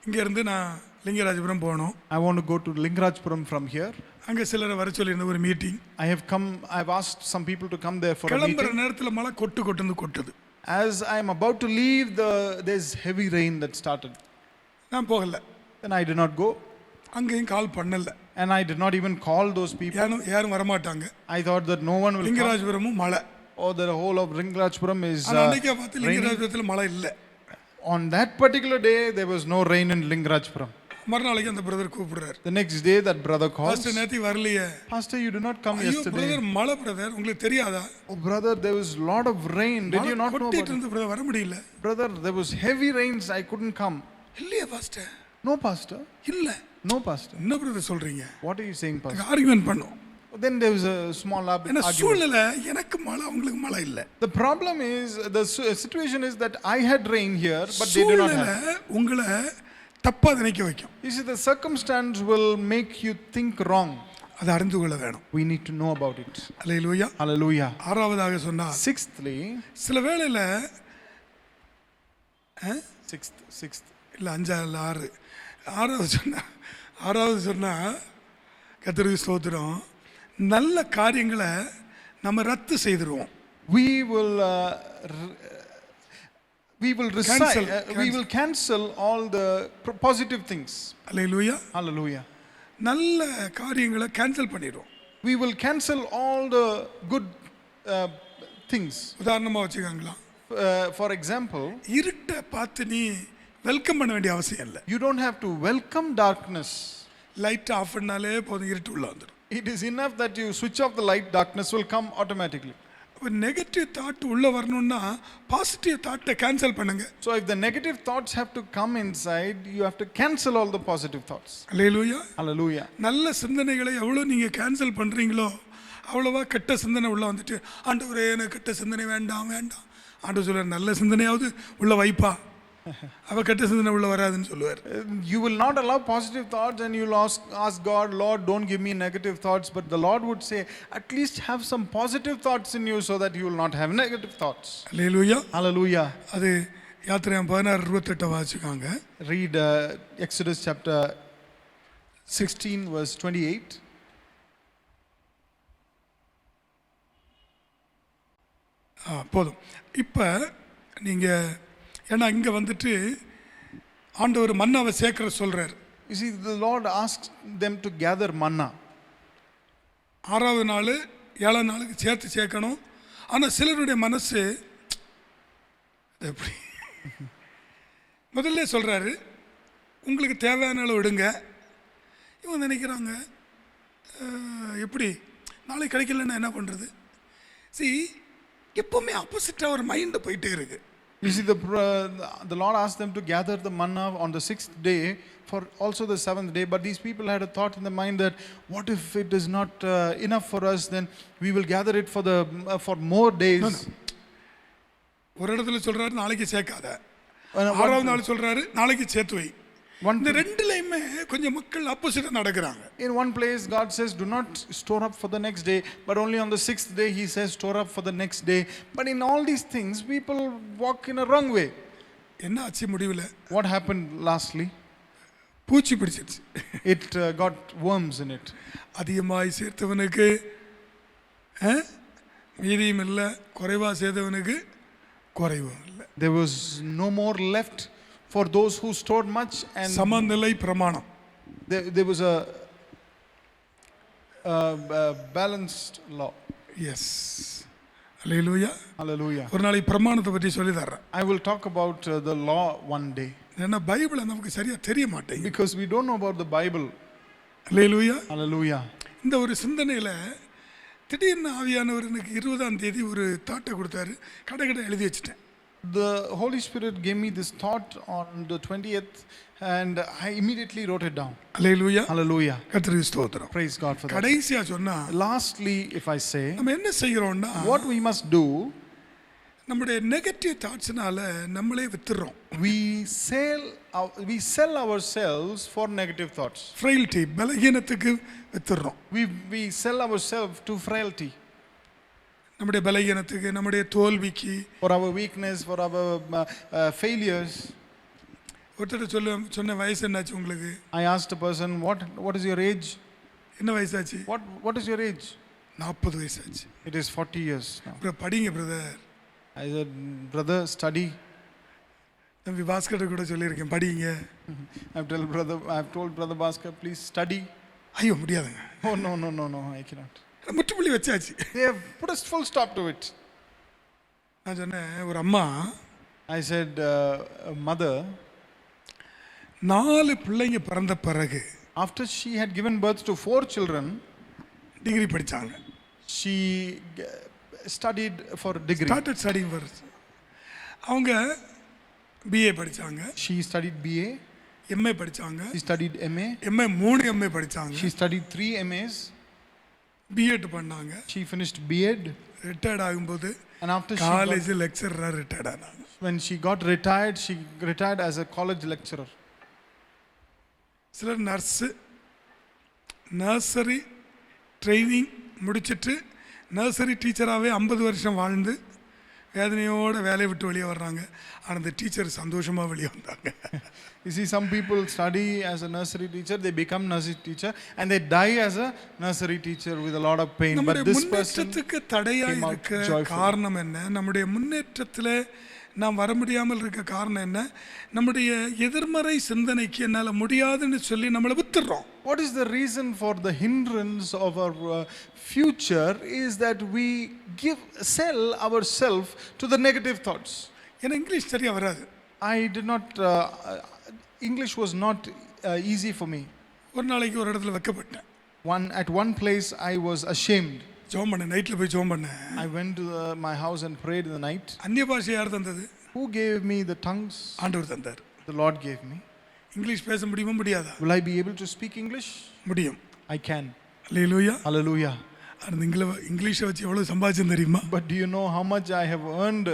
இங்க இருந்து நான் லிங்கராஜபுரம் போகணும். I want to go to Lingarajpuram from here. அங்க சிலரை வர சொல்லி இருந்த ஒரு meeting. I've asked some people to come there for a கிளம்புற meeting. நேரத்துல மழை கொட்டுது. As I am about to leave, there's heavy rain that started. நான் போகல. Then I did not go. அங்கேயும் கால் பண்ணல. And I did not even call those people. யாரும் வர மாட்டாங்க. I thought that no one will come. லிங்கராஜபுரமும் மழை. Oh, the whole of Lingarajpuram is அன்னைக்கே பார்த்து லிங்கராஜபுரத்துல மழை இல்ல. On that particular day, there was no rain in Lingarajpuram. மறுநாளைக்கு அந்த brother கூப்பிடுறாரு. The next day, that brother calls. Pastor நேத்தி வரலையே. Pastor, you did not come ஐயோ yesterday. பிரதர் மழை பிரதர் உங்களுக்கு தெரியாதா? Oh brother, there was a lot of rain. Did you not know about it? Brother வர முடியல. Brother, there was heavy rains. I couldn't come. இல்லையே pastor. No, Pastor. இல்ல. No, Pastor. என்ன brother சொல்றீங்க? What are you saying, Pastor? Argument பண்ணோம். Then there was a small என்ன argument. சூழ்நிலை எனக்கு மழை உங்களுக்கு மழை இல்ல. The problem is, the situation is that I had rain here, but they do not have. சூழ்நிலை உங்களை தப்பா நினைக்க வைக்கும். You see, the circumstance will make you think wrong. அதை அறிந்து கொள்ள வேணும். We need to know about it. Hallelujah. Hallelujah. ஆறாவதாக சொன்னா Sixthly, சில வேளையில் sixth. இல்லை 5 இல்லை 6 ஆறாவது சொன்னா கர்த்தருக்கு ஸ்தோத்திரம், நல்ல காரியங்களை நம்ம ரத்து செய்திருவோம். We will Cancel. we will cancel all the positive things. Hallelujah. Hallelujah. நல்ல காரியங்களை கேன்சல் பண்ணிடுவோம். We will cancel all the good things. உதாரணமாக வச்சுக்காங்களா, For example, இருட்டை பார்த்து நீ வெல்கம் பண்ண வேண்டிய அவசியம் இல்லை. you don't have to welcome darkness. Light off பண்ணாலே போதும், இருட்டு உள்ள வந்துடும். It is enough that you switch off the light, darkness will come automatically. ஒரு நெகட்டிவ் தாட் உள்ள வரணும்னா பாசிட்டிவ் தாட்டை கேன்சல் பண்ணுங்க. So if the negative thoughts have to come inside, you have to cancel all the positive thoughts. Hallelujah. Hallelujah. நல்ல சிந்தனைகளை எவ்வளோ நீங்கள் cancel பண்ணுறீங்களோ அவ்வளோவா கெட்ட சிந்தனை உள்ள வந்துட்டு, ஆண்டவரே எனக்கு கெட்ட சிந்தனை வேண்டாம் வேண்டாம். ஆண்டவர் சொல்லுவார், நல்ல சிந்தனையாவது உள்ள வைப்பா, அவ கெட்ட சிந்தனை உள்ள வராதுன்னு சொல்லுவார். You will not allow positive thoughts and you'll ask God, Lord, don't give me negative thoughts. But the Lord would say, at least have some positive thoughts in you so that you will not have negative thoughts. Hallelujah. Hallelujah. அது யாத்திரையாம் 16:28 வாசிக்காங்க. Read Exodus chapter 16 verse 28. போதும். இப்போ நீங்கள் ஏன்னா இங்கே வந்துட்டு ஆண்டவர் மன்னாவை சேர்க்கிற சொல்கிறார். You see, the Lord asks them to gather manna. 6வது நாள் 7வது நாளுக்கு சேர்க்கணும். ஆனால் சிலருடைய மனசு எப்படி முதல்ல சொல்கிறாரு, உங்களுக்கு தேவையான அளவு விடுங்க. இவங்க நினைக்கிறாங்க, எப்படி நாளைக்கு கிடைக்கலன்னா என்ன பண்ணுறது? எப்போவுமே ஆப்போசிட்டாக ஒரு மைண்டு போயிட்டே இருக்கு. You see, the Lord asked them to gather the manna on the 6th day for also the 7th day. But these people had a thought in their mind that what if it is not enough for us, then we will gather it for more days. ஒரு இடத்துல சொல்றாரு நாளைக்கு சேர்க்காத, 6வது நாள் சொல்றாரு நாளைக்கு சேர்த்து வை. இந்த ரெண்டுலயுமே கொஞ்சம் மக்கள் ஆப்போசிட்டா நடக்கிறாங்க. In one place God says do not store up for the next day, but only on the 6th day he says store up for the next day. But in all these things people walk in a wrong way. என்ன ஆச்சு முடிவுல? What happened lastly? பூச்சி பிடிச்சிருச்சு. It got worms in it. அதிகமாய் சேர்த்தவனுக்கு மீதியும் இல்லை, குறைவா சேர்த்தவனுக்கு குறைவும் இல்லை. There was no more left for those who stored much. And சமநிலை பிரமாணம். There was a balanced law. Yes. Hallelujah. Hallelujah. ஒரு நாளைக்கு பிரமாணத்தை பற்றி சொல்லி தர்றேன். I will talk about the law one day. ஏன்னா பைபிளை நமக்கு சரியா தெரிய மாட்டேங்குது. Because we don't know about the Bible. Hallelujah. Hallelujah. இந்த ஒரு சிந்தனையில் திடீர்னு ஆவியானவர் எனக்கு 20ஆம் தேதி ஒரு தாட்டை கொடுத்தாரு. கடை எழுதி வச்சுட்டேன். The Holy Spirit gave me this thought on the 20th and I immediately wrote it down. Hallelujah. Hallelujah. கர்த்தருக்கு ஸ்தோத்திரம். Praise God for that. கடைசியா சொன்னா, Lastly, if I say, நம்ம என்ன செய்யறோம்னா, what we must do, நம்முடைய நெகட்டிவ் தாட்ஸ்னால நம்மளே வித்துறோம். we sell ourselves for negative thoughts. frailty, பலகீனத்துக்கு வித்துறோம். We sell ourselves to frailty. நம்முடைய பலகீனத்துக்கு, நம்முடைய தோல்விக்கு, for our weakness, for our failures. ஒருத்தர் சொன்ன வயசு என்னாச்சு உங்களுக்கு? I asked a person, what is your age? என்ன வயசாச்சு? What is your age? 40 வயசாச்சு. It is 40 years now. படிங்க brother. I said, brother, study. தம்பி பாஸ்கர் கூட சொல்லியிருக்கேன், படிங்க. I've told brother Bhaskar, please study. ஐயோ முடியாதுங்க. Oh no, I cannot. முற்றுப்புள்ளி வச்சாச்சு. They have put a full stop to it. நான் சொன்னேன், ஒரு அம்மா, I said, a mother, 4 பிள்ளைங்க பிறந்த பிறகு, after she had given birth to 4 children, degree படிச்சாங்க. she studied for degree. started studying for, அவங்க BA படிச்சாங்க. She studied BA. MA படிச்சாங்க. She studied MA. 3 MA படிச்சாங்க. She studied 3 MAs. B.Ed பண்ணாங்க. She finished B.Ed. Retired ஆகும்போது And after college லெக்சரரா retired ஆனாங்க. when she got retired, she retired as a college lecturer. சிலர் nursery training முடிச்சிட்டு nursery டீச்சராகவே 50 வருஷம் வாழ்ந்து வேதனையோட வேலையை விட்டு வெளியே வர்றாங்க. ஆனால் அந்த டீச்சர் சந்தோஷமாக வெளியே வந்தாங்க. You see, some people study as a nursery teacher, they become nursery teacher, and they die as a nursery teacher with a lot of pain. But நம்முடைய this person முன்னேற்றத்துக்கு தடையா came out இருக்க joyful. காரணம் என்ன? நம்முடைய முன்னேற்றத்தில் நாம் வர முடியாமல் இருக்க காரணம் என்ன? நம்முடைய எதிர்மறை சிந்தனைக்கு என்னால் முடியாதுன்னு சொல்லி நம்மளை வித்துடுறோம். What is the reason for the hindrance of our future is that we sell ourselves to the negative thoughts. ஏன்னா இங்கிலீஷ் சரியா வராது. I did not, English was not easy for me. ஒரு நாளைக்கு ஒரு இடத்துல வைக்கப்பட்டேன். At one place I was ashamed. ஜோம் பண்ணேன், நைட்டில் போய் ஜோம் பண்ணேன். I went to my house and prayed in the night. அந்நிய பாஷை யார் தந்தது? Who gave me the tongues? ஆண்டவர் தந்தார். The Lord gave me. English பேச முடியுமா முடியாதா? Will I be able to speak English? முடியும். I can. அல்லேலூயா. Hallelujah. அந்த இங்கிலீஷை வச்சு எவ்வளவு சம்பாதிச்சேன் தெரியுமா? But do you know how much I have earned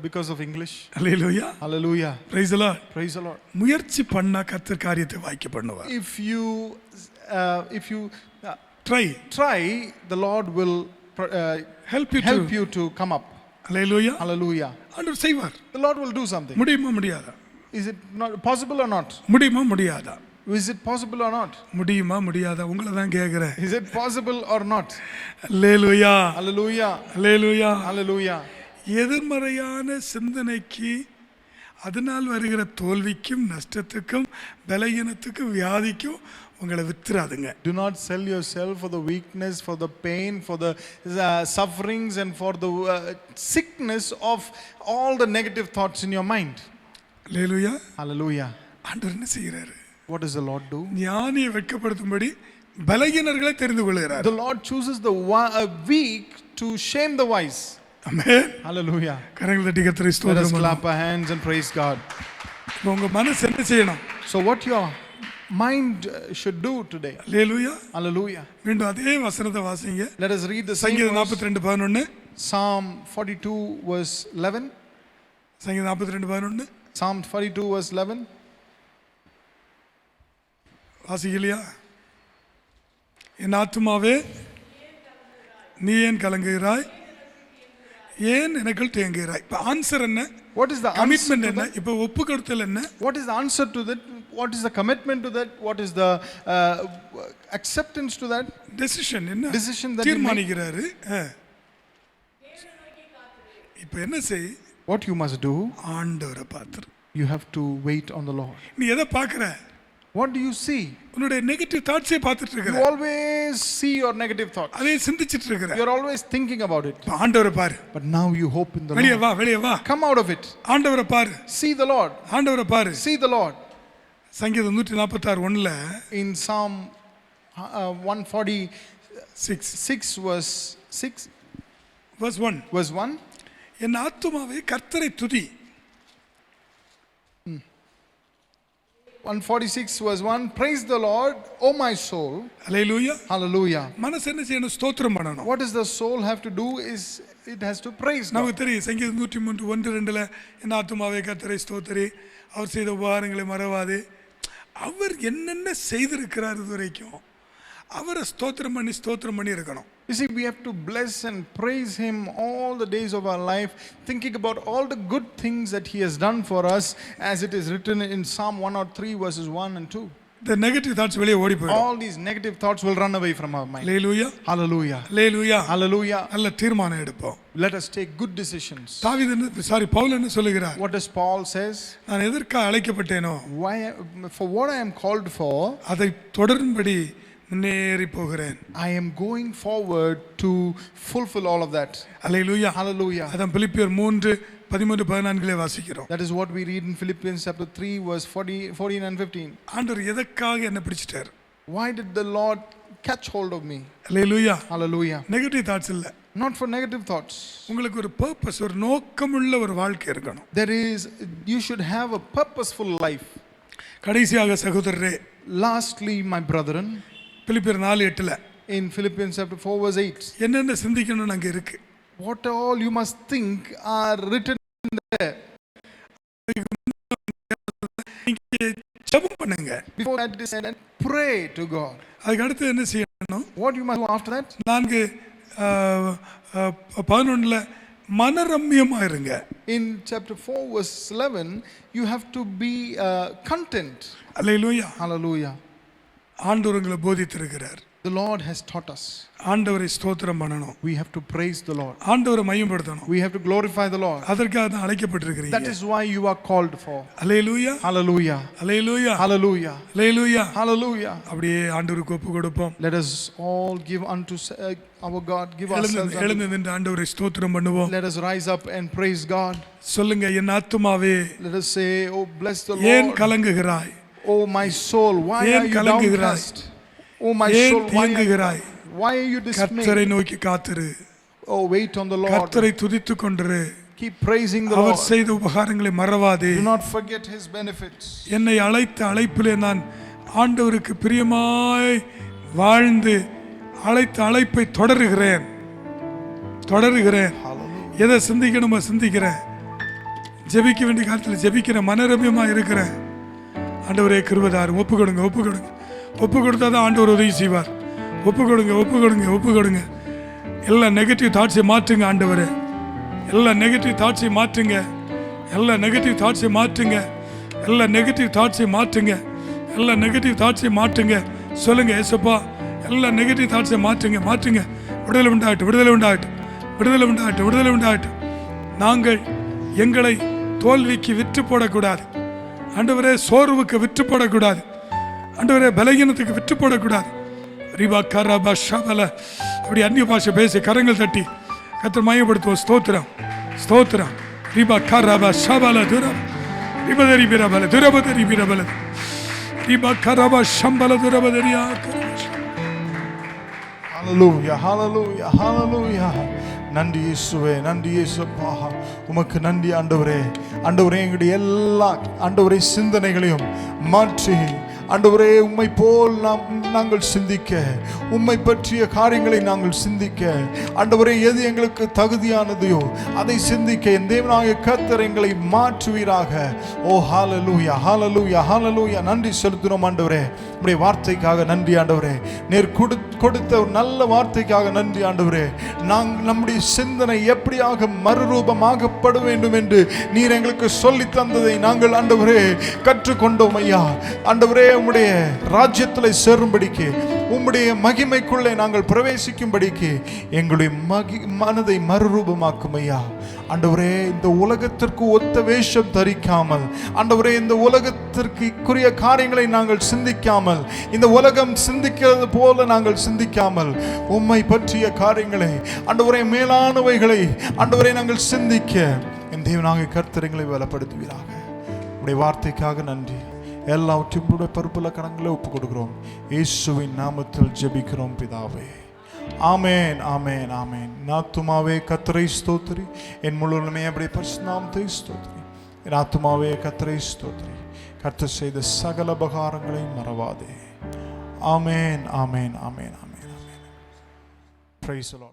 because of English? Hallelujah. Hallelujah. Praise the Lord. Praise the Lord. முயற்சி பண்ணா கர்த்தர் காரியத்தை வாய்க்க பண்ணுவார். If you try, the Lord will help you to come up. Hallelujah. Hallelujah. ஆண்டவர் செய்வார். The Lord will do something. முடியுமா முடியாதா? Is it not possible or not? முடியுமா முடியாதா? Is it possible or not? முடியுமா முடியாதா? உங்களை தான் கேட்கிறேன். Is it possible or not? Hallelujah. Hallelujah. Hallelujah. Hallelujah. எதிர்மறையான சிந்தனைக்கு அதனால் வருகிற தோல்விக்கும் நஷ்டத்துக்கும் பலகீனத்துக்கும் வியாதிக்கும் உங்களை வித்துறாதுங்க. Do not sell yourself for the weakness, for the pain, for the sufferings and for the sickness of all the negative thoughts in your mind. Hallelujah. Hallelujah. ஆண்டவர் என்ன செய்கிறாரு? What does the Lord do? ஞானியை வெட்கப்படுத்தும்படி பலகீனர்களை தெரிந்து கொள்கிறார். The Lord chooses the weak to shame the wise. Amen. Hallelujah. கரங்களை தட்டி கர்த்தரை Let us ஸ்தோத்திரம் clap பண்ணுவோம். our hands and praise God. உங்க மனசு என்ன செய்யணும்? So what your mind should do today. Hallelujah. Hallelujah. மீண்டும் அதே வசனத்தை வாசிங்க. Let us read the same சங்கீதம் verse. 42:11. Psalm 42 verse 11. சங்கீதம் 42:11. Psalm 42 verse 11. வாசிக்கலையா? என் ஆத்துமாவே நீ ஏன் கலங்குகிறாய்? ஏன் எனக்குள் தேங்குகிறாய்? இப்போ ஆன்சர் என்ன? What is the commitment answer to என்ன? that? இப்போ ஒப்பு கொடுத்தல் என்ன? What is the answer to that? What is the commitment to that? What is the acceptance to that? Decision என்ன? Decision that you make. தீர்மானிக்கிறாரு. இப்போ என்ன செய்? What you must do? ஆண்டவரை பார்த்துரு. You have to wait on the Lord. நீ எதை பார்க்குற? What do you see? உன்னுடைய negative தாட்ஸே பார்த்துட்டு You இருக்கிற. always see your negative thoughts. அதே சிந்திச்சிட்டு இருக்கிற. You're always thinking about it. இப்போ ஆண்டவரை பாரு. But now you hope in the வெளியே Lord. வா, வெளியே வா. Come out of it. ஆண்டவரை பாரு. See the Lord. ஆண்டவரை பாரு. See the Lord. சங்கீதம் 146:1ல In Psalm 146 verse 6, verse 1. verse 1. என் ஆத்துமாவே கர்த்தரை துதி. 146 verse 1. Praise the Lord, O my soul. Hallelujah. Hallelujah. மனசு என்ன செய்யணும்? ஸ்தோத்திரம் பண்ணணும். What does the soul have to do is it has to praise God. நமக்கு தெரியும் சங்கீதம் 103:1-2ல என் ஆத்துமாவே கர்த்தரை ஸ்தோத்திரி, அவர் செய்த உபகாரங்களை மறவாதே. அவர் என்னென்ன செய்திருக்கிறார் இதுவரைக்கும் அவரை ஸ்தோத்திரம் பண்ணி இருக்கணும். You see, we have to bless and praise Him all the days of our life, thinking about all the good things that He has done for us, as it is written in Psalm 103 verses 1 and 2. The negative thoughts வெளியே ஓடி போயிடும். All these negative thoughts will run away from our mind. Hallelujah. Hallelujah. Hallelujah. Hallelujah. நல்ல தீர்மானம் எடுப்போம். Let us take good decisions. Pavul என்ன சொல்லுகிறார்? What does Paul says? நான் எதற்காக அழைக்கப்பட்டேனோ For what I am called for, அதை தொடரும்படி முன்னேறி போகிறேன். I am going forward to fulfill all of that. Hallelujah. Hallelujah. அதான் பிலிப்பியர் 3:13-14 வாசிக்கிறோம். That is what we read in Philippians chapter 3 verse 14 and 15. ஆண்டவர் எதற்காக என்ன பிடிச்சிட்டார்? Why did the Lord catch hold of me? Hallelujah. Hallelujah. Negative thoughts இல்ல. Not for negative thoughts. உங்களுக்கு ஒரு purpose, ஒரு நோக்கமுள்ள ஒரு வாழ்க்கை இருக்கணும். You should have a purposeful life. கடைசியாக சகோதரரே, Lastly, my brethren, பிலிப்பியர் 4:8ல in Philippians chapter 4 verse 8, என்னென்ன சிந்திக்கணும்னு அங்க இருக்கு. what all you must think are written there. நீங்க ஜெபம் பண்ணுங்க. Before that, it is said, and pray to God. அதுக்கு அடுத்து என்ன செய்யணும்? பண்ணணும்? What you must do after that? 4:11 மனரம்யமா இருங்க. In chapter 4 verse 11, you have to be content. Hallelujah. Hallelujah. ஆண்டவர் உங்களை போதித்திருக்கிறார். The Lord has taught us. ஆண்டவரை ஸ்தோத்திரம் பண்ணணும். We have to praise the Lord. ஆண்டவரை மகிமைப்படுத்தணும். We have to glorify the Lord. அதற்காக தான் அழைக்கப்பட்டிருக்கிறீங்க. That is why you are called for. Hallelujah. Hallelujah. Hallelujah. Hallelujah. Hallelujah. Hallelujah. அப்படியே ஆண்டவருக்கு ஒப்பு கொடுப்போம். Let us all give unto our God. Give ourselves. எழுந்து நின்று ஆண்டவரை ஸ்தோத்திரம் பண்ணுவோம். Let us rise up and praise God. சொல்லுங்க, என் ஆத்துமாவே Let us say, oh bless the Lord. ஏன் கலங்குகிறாய்? Oh my soul, why are you downcast? Oh my soul, why are you dismayed? கர்த்தரை நோக்கி காத்திரு. Oh, wait on the Lord. கர்த்தரை துதித்துக் கொண்டிரு. Keep praising the Lord. அவர் செய்த உபகாரங்களை மறவாதே. Do not forget his benefits. என்னை அழைத்த அழைப்பிலே நான் ஆண்டவருக்கு பிரியமாய் வாழ்ந்து அழைத்த அழைப்பை தொடருகிறேன். எதை சிந்திக்கணுமோ சிந்திக்கிறேன். ஜெபிக்க வேண்டிய காலத்தில் ஜெபிக்கிறேன். மனரம்யமா இருக்கிறேன். ஆண்டவரே கிருபைதார். ஒப்பு கொடுங்க, ஒப்பு கொடுங்க. ஒப்பு கொடுத்தாதான் ஆண்டவர் உதவி செய்வார். ஒப்பு கொடுங்க, ஒப்பு கொடுங்க, ஒப்பு கொடுங்க. எல்லா நெகட்டிவ் தாட்ஸை மாற்றுங்க ஆண்டவரே. எல்லா நெகட்டிவ் தாட்ஸை மாற்றுங்க. எல்லா நெகட்டிவ் தாட்ஸை மாற்றுங்க. எல்லா நெகட்டிவ் தாட்ஸை மாற்றுங்க. எல்லா நெகட்டிவ் தாட்ஸை மாற்றுங்க. சொல்லுங்க, ஏசப்பா எல்லா நெகட்டிவ் தாட்ஸை மாற்றுங்க, மாற்றுங்க. விடுதலை உண்டாகட்டும், விடுதலை உண்டாகட்டும், விடுதலை உண்டாகட்டும், விடுதலை உண்டாகட்டும். நாங்கள் எங்களை தோல்விக்கு விற்று போடக்கூடாது ஆண்டவரே. சோர்வுக்கு விற்று போடக்கூடாது ஆண்டவரே. பலகீனத்துக்கு விற்று போடக்கூடாது. ரிபா கரபா ஷபல. அப்படி அந்நிய பாஷை பேசி கரங்கள் தட்டி கர்த்தரை மகிமைப்படுத்துவோம். ஸ்தோத்திரம், ஸ்தோத்திரம். ரிபா கரபா ஷபல துரப ரிபதரி பிரபல துரபதரி பிரபல ரிபா கரபா ஷம்பல துரபதரியா. Hallelujah, hallelujah, hallelujah. நன்றி இயேசுவே, நன்றி இயேசுப்பா. உமக்கு நன்றி ஆண்டவரே. ஆண்டவரே எங்களுடைய எல்லா ஆண்டவரே சிந்தனைகளையும் மாற்றி ஆண்டவரே உம்மை போல் நாங்கள் சிந்திக்க, உம்மை பற்றிய காரியங்களை நாங்கள் சிந்திக்க, ஆண்டவரே எது எங்களுக்கு தகுதியானதையோ அதை சிந்திக்க என் தேவனாகிய கர்த்தர் எங்களை மாற்றுவீராக. ஓ ஹalleluya, ஹalleluya, ஹalleluya. நன்றி செலுத்துகிறோம் ஆண்டவரே. உம்முடைய வார்த்தைக்காக நன்றி ஆண்டவரே. நேர் கொடுத்த ஒரு நல்ல வார்த்தைக்காக நன்றி ஆண்டவரே. நம்முடைய சிந்தனை எப்படியாக மறுரூபமாகப்பட வேண்டும் என்று நீர் எங்களுக்கு சொல்லி தந்ததை நாங்கள் ஆண்டவரே கற்றுக்கொண்டோம் ஐயா. ஆண்டவரே உம்முடைய ராஜ்யத்தில் சேரும்படிக்கு, உம்முடைய மகிமைக்குள்ளே நாங்கள் பிரவேசிக்கும்படிக்கு எங்களுடைய மனதை மறுரூபமாக்கும் ஐயா. ஆண்டவரே இந்த உலகத்திற்கு ஒத்த வேஷம் தரிக்காமல், ஆண்டவரே இந்த உலகத்திற்குரிய காரியங்களை நாங்கள் சிந்திக்காமல், இந்த உலகம் சிந்திக்கிறது போல நாங்கள் சிந்திக்காமல், உம்மை பற்றிய காரியங்களை ஆண்டவரே மேலானவைகளை ஆண்டவரே நாங்கள் சிந்திக்க என் தேவனாகிய கர்த்தர் எங்களை பலப்படுத்துவீராக. உடைய வார்த்தைக்காக நன்றி. எல்லாவற்றையும் பருப்புல கரங்களை ஒப்பு கொடுக்கிறோம். இயேசுவின் நாமத்தில் ஜெபிக்கிறோம் பிதாவே. ஆமென், ஆமென், ஆமென். ஆத்துமாவே கர்த்தரை ஸ்தோத்திரி, என் முழுவதுமே அப்படியே பரிசுத்த நாமத்தை ஸ்தோத்திரி. என் ஆத்துமாவே கர்த்தரை ஸ்தோத்திரி, கர்த்தர் செய்த சகல உபகாரங்களையும் மறவாதே. ஆமென், ஆமென், ஆமென், ஆமென், ஆமென். Praise the Lord.